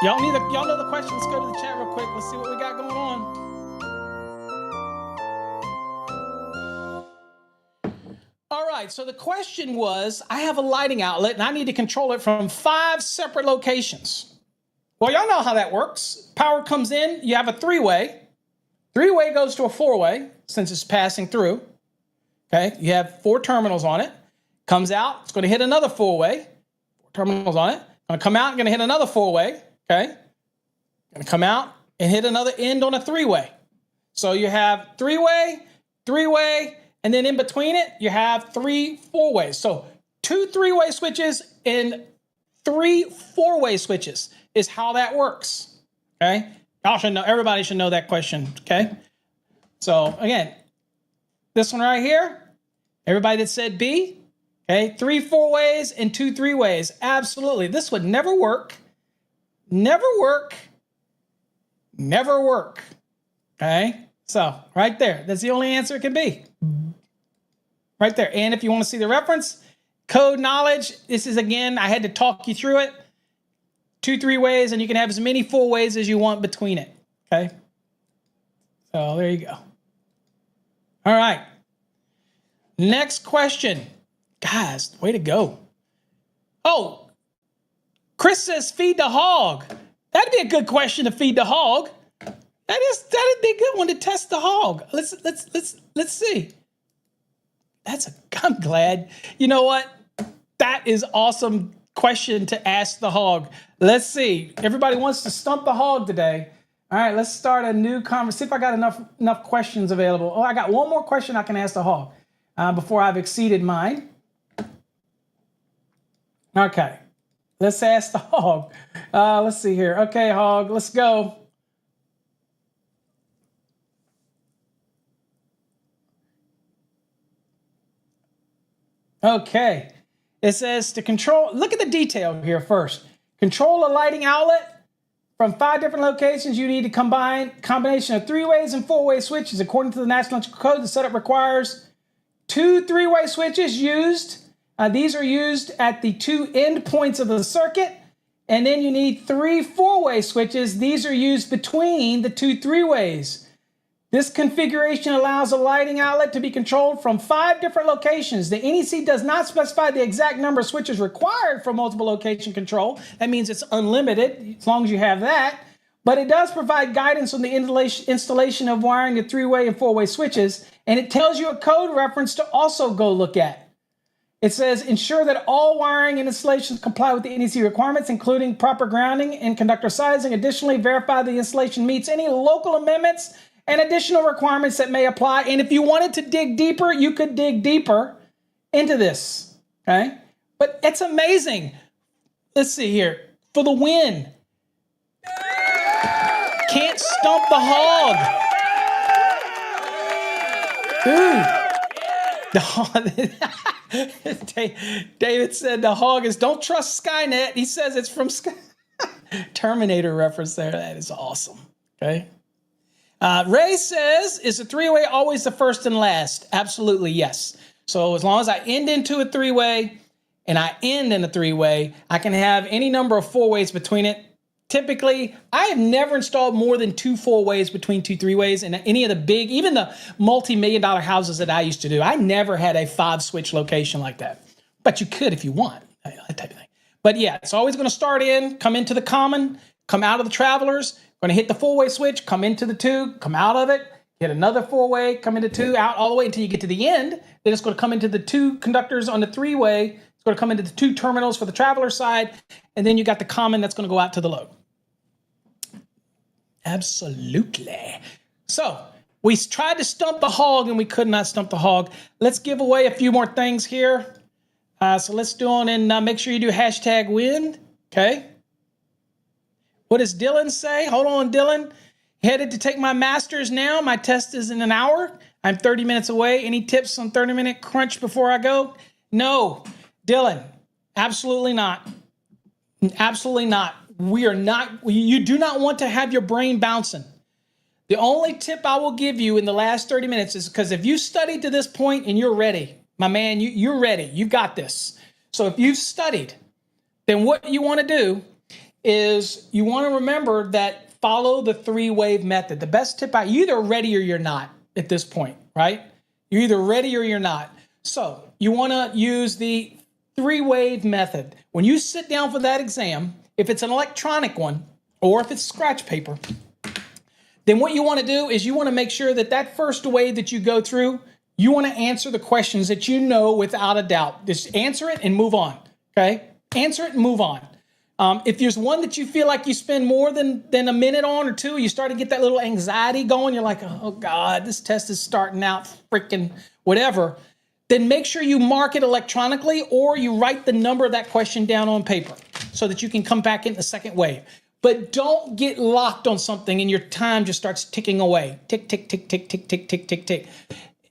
Y'all know the question. Let's go to the chat real quick. Let's see what we got going on. All right, so the question was, I have a lighting outlet and I need to control it from 5 separate locations. Well, y'all know how that works. Power comes in, you have a three-way. Three-way goes to a four-way since it's passing through. Okay, you have 4 terminals on it. Comes out, it's going to hit another four-way. 4 terminals on it. Going to come out, going to hit another four-way. Okay, going to come out and hit another end on a three-way. So you have three-way, three-way, and then in between it, you have 3 four-ways. So 2 three-way switches and 3 four-way switches is how that works. Okay? Y'all should know, everybody should know that question. Okay? So again, this one right here, everybody that said B, okay, 3 four-ways and 2 three-ways. Absolutely. This would never work. Never work. Never work. Okay? So right there, that's the only answer it can be. Right there. And if you want to see the reference, code knowledge, this is, again, I had to talk you through it. 2 three-ways, and you can have as many four-ways as you want between it. Okay? So there you go. All right. Next question. Guys, way to go. Oh, Chris says feed the hog. That'd be a good question to feed the hog. That'd be a good one to test the hog. Let's see. I'm glad. You know what? That is awesome question to ask the hog. Let's see. Everybody wants to stump the hog today. All right, let's start a new conversation. See if I got enough questions available. Oh, I got one more question I can ask the hog before I've exceeded mine. Okay, let's ask the hog. Let's see here. Okay, hog, let's go. Okay, it says to control, look at the detail here first. Control a lighting outlet from 5 different locations. You need to combination of 3-ways and 4-way switches. According to the National Electrical Code, the setup requires 2 3-way switches used. These are used at the 2 end points of the circuit. And then you need 3 4-way switches. These are used between the 2 3-ways. This configuration allows a lighting outlet to be controlled from 5 different locations. The NEC does not specify the exact number of switches required for multiple location control. That means it's unlimited, as long as you have that. But it does provide guidance on the installation of wiring the 3-way and 4-way switches, and it tells you a code reference to also go look at. It says, ensure that all wiring and installations comply with the NEC requirements, including proper grounding and conductor sizing. Additionally, verify the installation meets any local amendments and additional requirements that may apply. And if you wanted to dig deeper, you could dig deeper into this, okay? But it's amazing. Let's see here. For the win. Can't stump the hog. Dude. The hog. David said the hog is, don't trust Skynet. He says it's from Terminator reference there. That is awesome, okay? Ray says, is a 3-way always the first and last? Absolutely, yes. So as long as I end into a 3-way and I end in a 3-way, I can have any number of 4-ways between it. typically, I have never installed more than 2 4-ways between 2 3-ways in any of the big, even the multi-million-dollar houses that I used to do. I never had a 5-switch location like that. But you could if you want, that type of thing. But yeah, it's always going to start in, come into the common, come out of the travelers, going to hit the 4-way switch, come into the 2, come out of it, hit another 4-way, come into 2, out all the way until you get to the end. Then it's going to come into the 2 conductors on the 3-way. It's going to come into the 2 terminals for the traveler side. And then you got the common that's going to go out to the load. Absolutely. So we tried to stump the hog and we could not stump the hog. Let's give away a few more things here. So let's do on and make sure you do #win. Okay. What does Dylan say? Hold on, Dylan. Headed to take my master's now. My test is in an hour. I'm 30 minutes away. Any tips on 30-minute crunch before I go? No, Dylan, absolutely not. Absolutely not. We are not, you do not want to have your brain bouncing. The only tip I will give you in the last 30 minutes is because if you studied to this point and you're ready, my man, you're ready. You've got this. So if you've studied, then what you want to do is you want to remember that follow the 3-wave method. The best tip you're either ready or you're not at this point, right? You're either ready or you're not. So you want to use the 3-wave method. When you sit down for that exam, if it's an electronic one or if it's scratch paper, then what you want to do is you want to make sure that that first wave that you go through, you want to answer the questions that you know without a doubt. Just answer it and move on, okay? Answer it and move on. If there's one that you feel like you spend more than a minute on or 2, you start to get that little anxiety going, you're like, oh God, this test is starting out freaking whatever, then make sure you mark it electronically or you write the number of that question down on paper so that you can come back in the second wave. But don't get locked on something and your time just starts ticking away. Tick, tick, tick, tick, tick, tick, tick, tick, tick.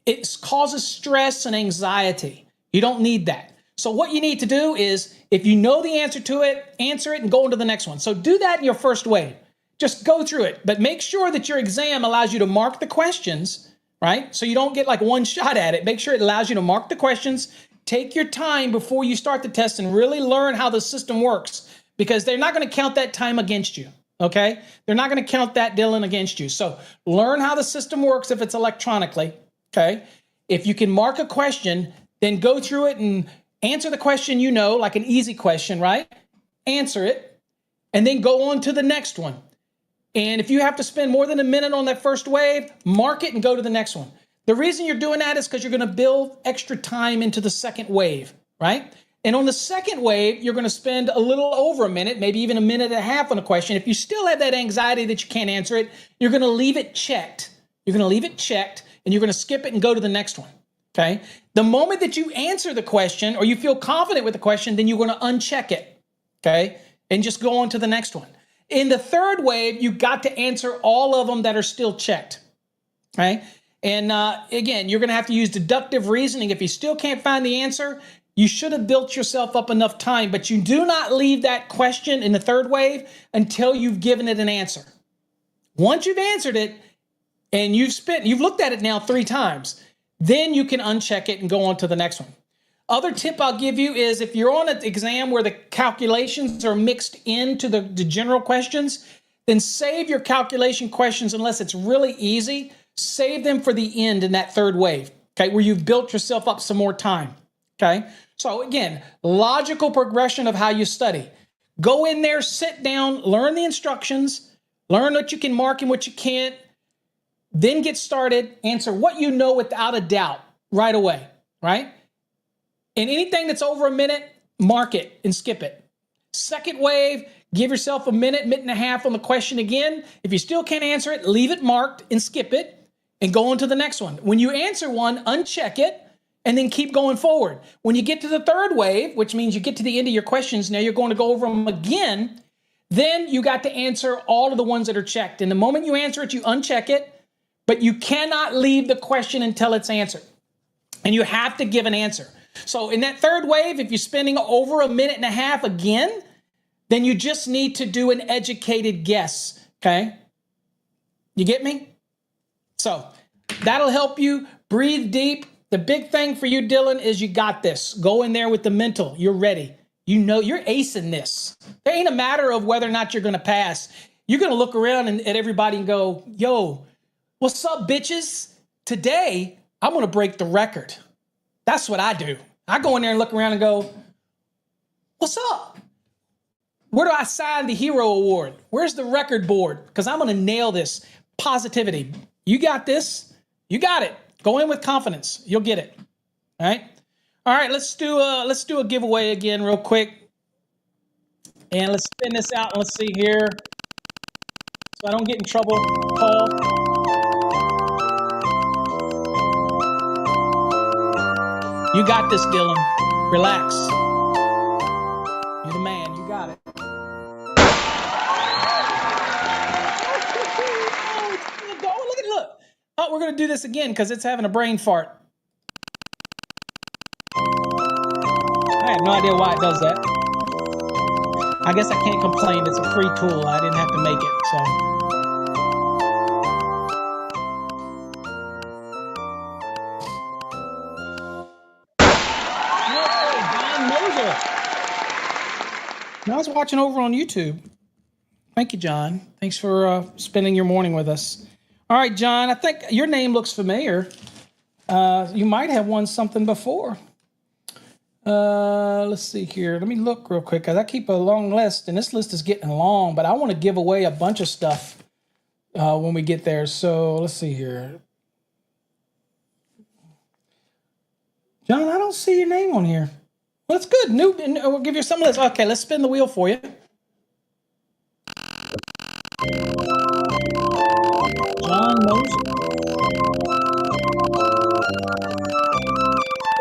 It causes stress and anxiety. You don't need that. So what you need to do is, if you know the answer to it, answer it and go on to the next one. So do that in your first wave. Just go through it, but make sure that your exam allows you to mark the questions, right? So you don't get like one shot at it. Make sure it allows you to mark the questions. Take your time before you start the test and really learn how the system works, because they're not going to count that time against you, okay? They're not going to count that, Dylan, against you. So learn how the system works if it's electronically, okay? If you can mark a question, then go through it and answer the question you know, like an easy question, right? Answer it, and then go on to the next one. And if you have to spend more than a minute on that first wave, mark it and go to the next one. The reason you're doing that is because you're going to build extra time into the second wave, right? And on the second wave, you're going to spend a little over a minute, maybe even a minute and a half on a question. If you still have that anxiety that you can't answer it, you're going to leave it checked. You're going to leave it checked, and you're going to skip it and go to the next one, okay? The moment that you answer the question or you feel confident with the question, then you're going to uncheck it, okay? And just go on to the next one. In the third wave, you got to answer all of them that are still checked, right? And again, you're going to have to use deductive reasoning. If you still can't find the answer, you should have built yourself up enough time, but you do not leave that question in the third wave until you've given it an answer. Once you've answered it and you've looked at it now 3 times, then you can uncheck it and go on to the next one. Other tip I'll give you is if you're on an exam where the calculations are mixed into the general questions, then save your calculation questions unless it's really easy. Save them for the end in that third wave, okay, where you've built yourself up some more time, okay? So again, logical progression of how you study. Go in there, sit down, learn the instructions, learn what you can mark and what you can't, then get started, answer what you know without a doubt right away, right? And anything that's over a minute, mark it and skip it. Second wave, give yourself a minute, minute and a half on the question again. If you still can't answer it, leave it marked and skip it and go on to the next one. When you answer one, uncheck it and then keep going forward. When you get to the third wave, which means you get to the end of your questions, now you're going to go over them again, then you got to answer all of the ones that are checked. And the moment you answer it, you uncheck it, but you cannot leave the question until it's answered. And you have to give an answer. So in that third wave, if you're spending over a minute and a half again, then you just need to do an educated guess, okay? You get me? So that'll help you. Breathe deep. The big thing for you, Dylan, is you got this. Go in there with the mental. You're ready. You know you're acing this. There ain't a matter of whether or not you're going to pass. You're going to look around at everybody and go, yo, what's up, bitches? Today, I'm going to break the record. That's what I do. I go in there and look around and go, what's up? Where do I sign the hero award? Where's the record board? Because I'm going to nail this. Positivity. You got this. You got it. Go in with confidence. You'll get it. All right. All right. Let's do a giveaway again real quick. And let's spin this out. And let's see here. So I don't get in trouble, Paul. You got this, Dylan. Relax. You're the man. You got it. Look. Oh, we're going to do this again because it's having a brain fart. I have no idea why it does that. I guess I can't complain. It's a free tool. I didn't have to make it, so. John Moser. I was watching over on YouTube. Thank you, John. Thanks for spending your morning with us. All right, John, I think your name looks familiar. You might have won something before. Let's see here. Let me look real quick because I keep a long list, and this list is getting long, but I want to give away a bunch of stuff when we get there. So let's see here. John, I don't see your name on here. Well, that's good. We'll give you some of this. Okay, let's spin the wheel for you. John Moser.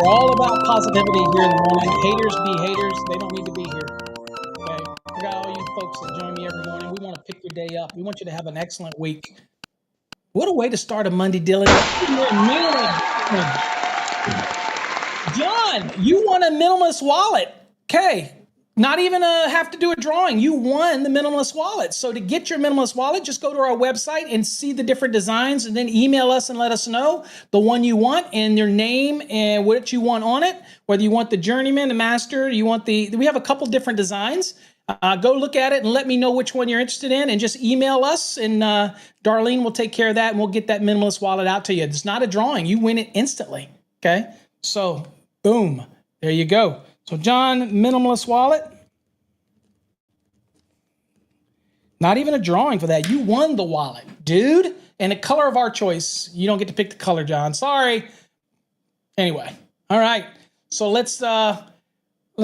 We're all about positivity here in the morning. Haters be haters. They don't need to be here. Okay? We got all you folks that join me every morning. We want to pick your day up. We want you to have an excellent week. What a way to start a Monday, Dylan. John, you won a Minimalist wallet. Okay. Not even have to do a drawing. You won the Minimalist wallet. So to get your Minimalist wallet, just go to our website and see the different designs and then email us and let us know the one you want and your name and what you want on it, whether you want the Journeyman, the Master, we have a couple different designs. Go look at it and let me know which one you're interested in and just email us and Darlene will take care of that and we'll get that Minimalist wallet out to you. It's not a drawing. You win it instantly. Okay. So boom, there you go. So John, Minimalist wallet. Not even a drawing for that. You won the wallet, dude. And the color of our choice. You don't get to pick the color, John. Sorry. Anyway. All right. So let's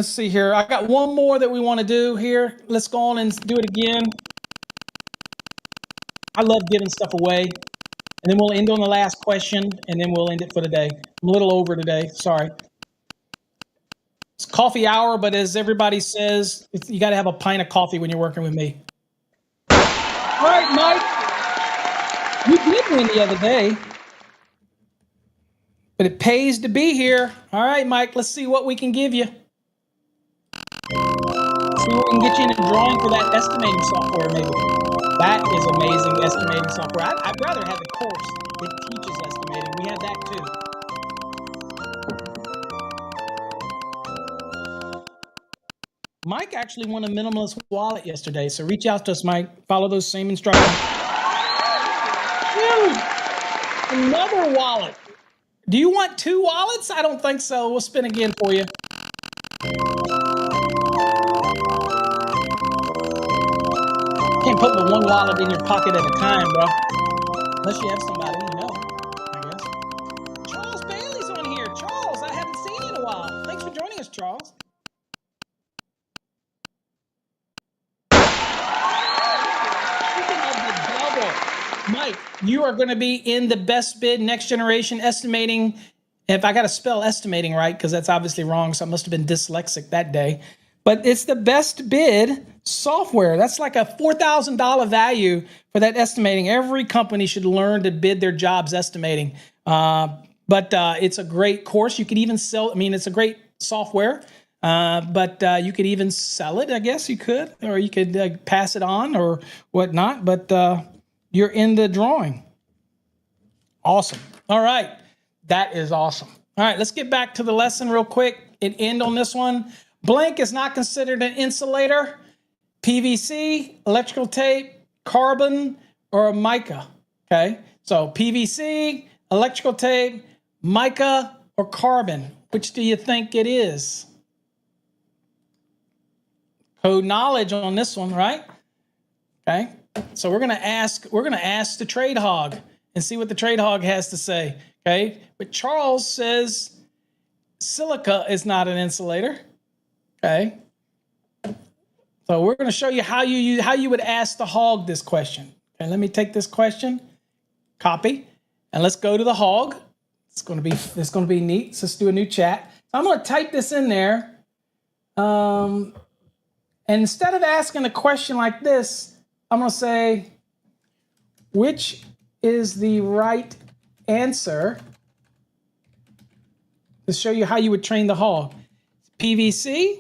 see here. I got one more that we want to do here. Let's go on and do it again. I love giving stuff away. And then we'll end on the last question, and then we'll end it for the day. I'm a little over today. Sorry. It's coffee hour, but as everybody says, you got to have a pint of coffee when you're working with me. All right, Mike. You did win the other day. But it pays to be here. All right, Mike, let's see what we can give you. See what we can get you in a drawing for that estimating software, maybe. That is amazing estimating software. I'd rather have the course that teaches estimating. We have that too. Mike actually won a Minimalist wallet yesterday, so reach out to us, Mike. Follow those same instructions. Dude, another wallet. Do you want two wallets? I don't think so. We'll spin again for you. Can't put the one wallet in your pocket at a time, bro. Unless you have somebody you know, I guess. Charles Bailey's on here. Charles, I haven't seen you in a while. Thanks for joining us, Charles. Mike, you are going to be in the best bid next generation estimating. If I got to spell estimating right, because that's obviously wrong, so I must have been dyslexic that day. But it's the best bid software. That's like a $4,000 value for that estimating. Every company should learn to bid their jobs estimating. But it's a great course. You could even sell. I mean, it's a great software. But you could even sell it. I guess you could, or you could pass it on or whatnot. But you're in the drawing. Awesome. All right. That is awesome. All right, let's get back to the lesson real quick and end on this one. Blank is not considered an insulator. PVC, electrical tape, carbon, or mica. Okay, so PVC, electrical tape, mica, or carbon. Which do you think it is? Code knowledge on this one, right? Okay, so we're gonna ask the trade hog and see what the trade hog has to say. Okay, but Charles says silica is not an insulator. Okay, so we're gonna show you how you would ask the hog this question. Okay, let me take this question, copy, and let's go to the hog. It's gonna be neat. So let's do a new chat. So I'm gonna type this in there. And instead of asking a question like this, I'm going to say, which is the right answer, to show you how you would train the hog. PVC,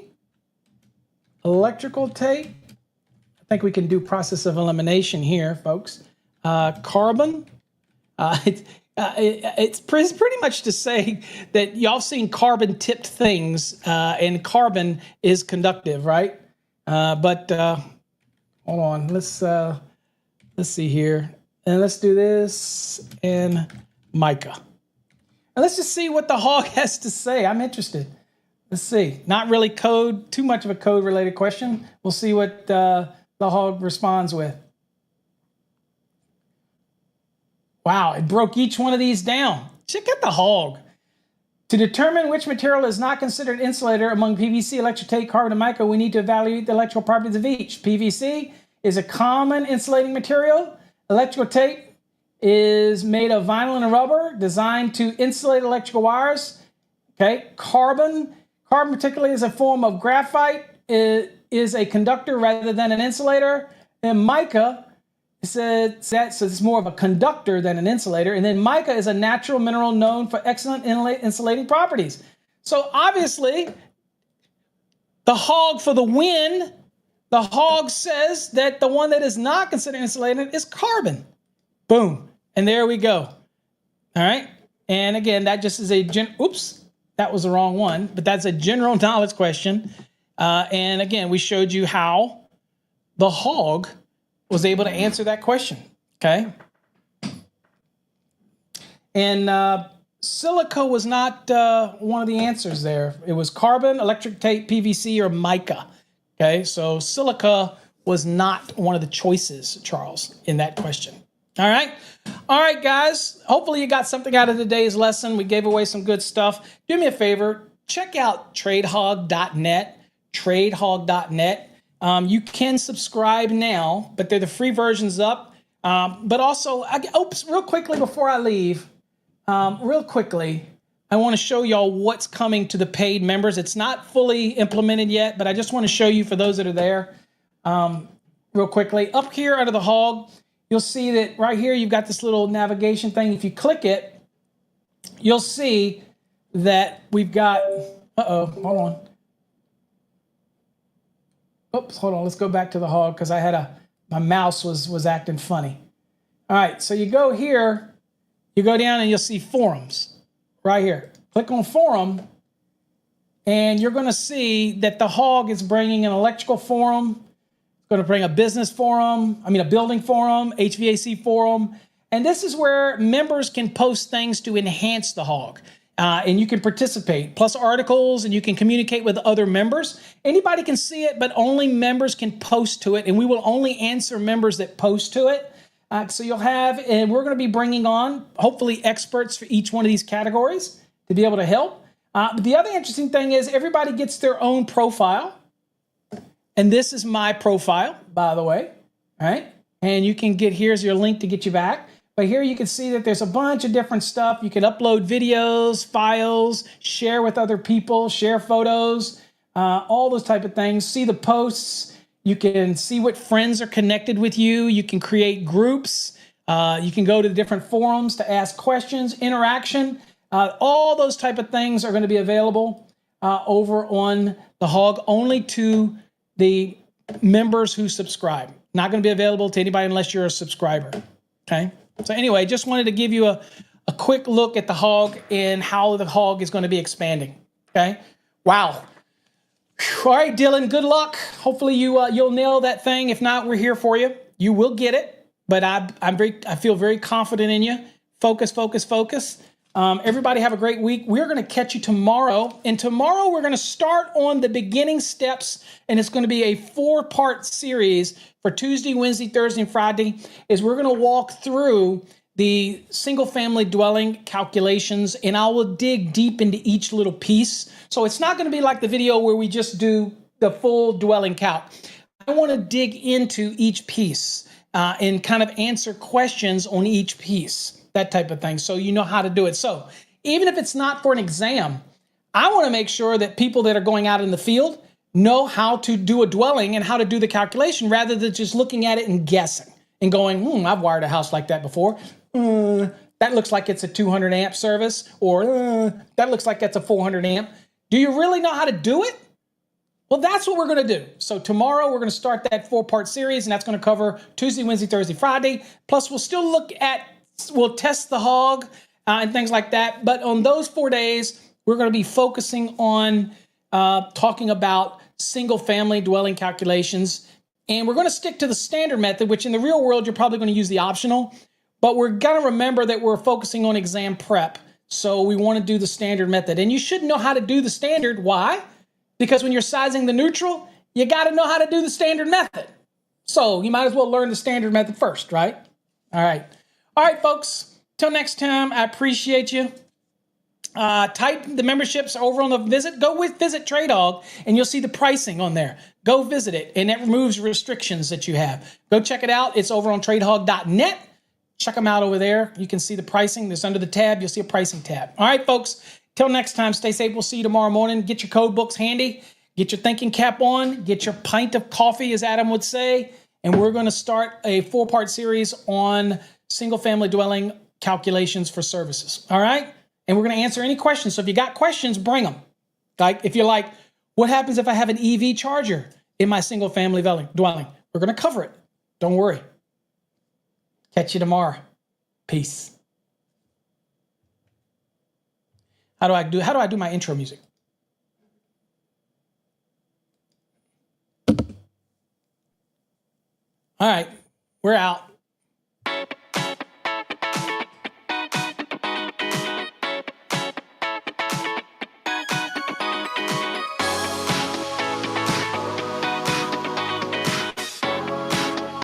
electrical tape. I think we can do process of elimination here, folks. Carbon. It's pretty much to say that y'all seen carbon tipped things, and carbon is conductive, right? But hold on, let's see here, and let's do this and mica, and let's just see what the hog has to say. I'm interested. Let's see. Not really too much of a code related question. We'll see what the hog responds with. Wow, it broke each one of these down. Check out the hog. To determine which material is not considered insulator among PVC, electric tape, carbon, and mica, we need to evaluate the electrical properties of each. PVC is a common insulating material. Electrical tape is made of vinyl and rubber, designed to insulate electrical wires. Okay, carbon particularly is a form of graphite. It is a conductor rather than an insulator. And mica, so it's more of a conductor than an insulator. And then mica is a natural mineral known for excellent insulating properties. So obviously, the hog for the win, the hog says that the one that is not considered insulated is carbon. Boom. And there we go. All right. And again, that just is oops, that was the wrong one, but that's a general knowledge question. And again, we showed you how the hog was able to answer that question, okay? And silica was not one of the answers there. It was carbon, electric tape, PVC, or mica, okay? So silica was not one of the choices, Charles, in that question. All right? All right, guys. Hopefully you got something out of today's lesson. We gave away some good stuff. Do me a favor. Check out tradehog.net, tradehog.net. You can subscribe now, but they're the free versions up. But also, real quickly before I leave, I want to show y'all what's coming to the paid members. It's not fully implemented yet, but I just want to show you for those that are there. Real quickly, up here under the hog, you'll see that right here you've got this little navigation thing. If you click it, you'll see that we've got, hold on. Oops, hold on. Let's go back to the hog because my mouse was acting funny. All right, so you go here, you go down and you'll see forums right here. Click on forum, and you're going to see that the hog is bringing an electrical forum. It's going to bring a business forum. A building forum, HVAC forum, and this is where members can post things to enhance the hog. And you can participate, plus articles, and you can communicate with other members. Anybody can see it, but only members can post to it, and we will only answer members that post to it. So you'll have, and we're going to be bringing on, hopefully, experts for each one of these categories to be able to help. But the other interesting thing is everybody gets their own profile, and this is my profile, by the way, all right? And you can here's your link to get you back. But here you can see that there's a bunch of different stuff. You can upload videos, files, share with other people, share photos, all those type of things. See the posts. You can see what friends are connected with you. You can create groups. You can go to the different forums to ask questions, interaction. All those type of things are going to be available over on the hog, only to the members who subscribe. Not going to be available to anybody unless you're a subscriber, okay? So anyway, just wanted to give you a quick look at the hog and how the hog is going to be expanding, okay? Wow. All right, Dylan, good luck. Hopefully you'll nail that thing. If not, we're here for you. You will get it, but I feel very confident in you. Focus, focus, focus. Everybody have a great week. We're going to catch you tomorrow. And tomorrow we're going to start on the beginning steps. And it's going to be a 4-part series for Tuesday, Wednesday, Thursday, and Friday. Is we're going to walk through the single family dwelling calculations, and I will dig deep into each little piece. So it's not going to be like the video where we just do the full dwelling calc. I want to dig into each piece and kind of answer questions on each piece, that type of thing, so you know how to do it. So even if it's not for an exam, I want to make sure that people that are going out in the field know how to do a dwelling and how to do the calculation rather than just looking at it and guessing and going, I've wired a house like that before. That looks like it's a 200 amp service, or that looks like that's a 400 amp. Do you really know how to do it? Well, that's what we're going to do. So tomorrow we're going to start that 4-part series, and that's going to cover Tuesday, Wednesday, Thursday, Friday. Plus we'll test the hog and things like that. But on those 4 days, we're going to be focusing on talking about single family dwelling calculations. And we're going to stick to the standard method, which in the real world, you're probably going to use the optional. But we're going to remember that we're focusing on exam prep. So we want to do the standard method. And you should know how to do the standard. Why? Because when you're sizing the neutral, you got to know how to do the standard method. So you might as well learn the standard method first, right? All right. All right, folks. Till next time, I appreciate you. Type the memberships over on the visit. Visit TradeHog, and you'll see the pricing on there. Go visit it, and it removes restrictions that you have. Go check it out. It's over on tradehog.net. Check them out over there. You can see the pricing. There's under the tab. You'll see a pricing tab. All right, folks. Till next time, stay safe. We'll see you tomorrow morning. Get your code books handy. Get your thinking cap on. Get your pint of coffee, as Adam would say. And we're going to start a 4-part series on single-family dwelling calculations for services. All right? And we're going to answer any questions. So if you got questions, bring them. Like if you're like, what happens if I have an EV charger in my single-family dwelling? We're going to cover it. Don't worry. Catch you tomorrow. Peace. How do I do my intro music? All right, we're out.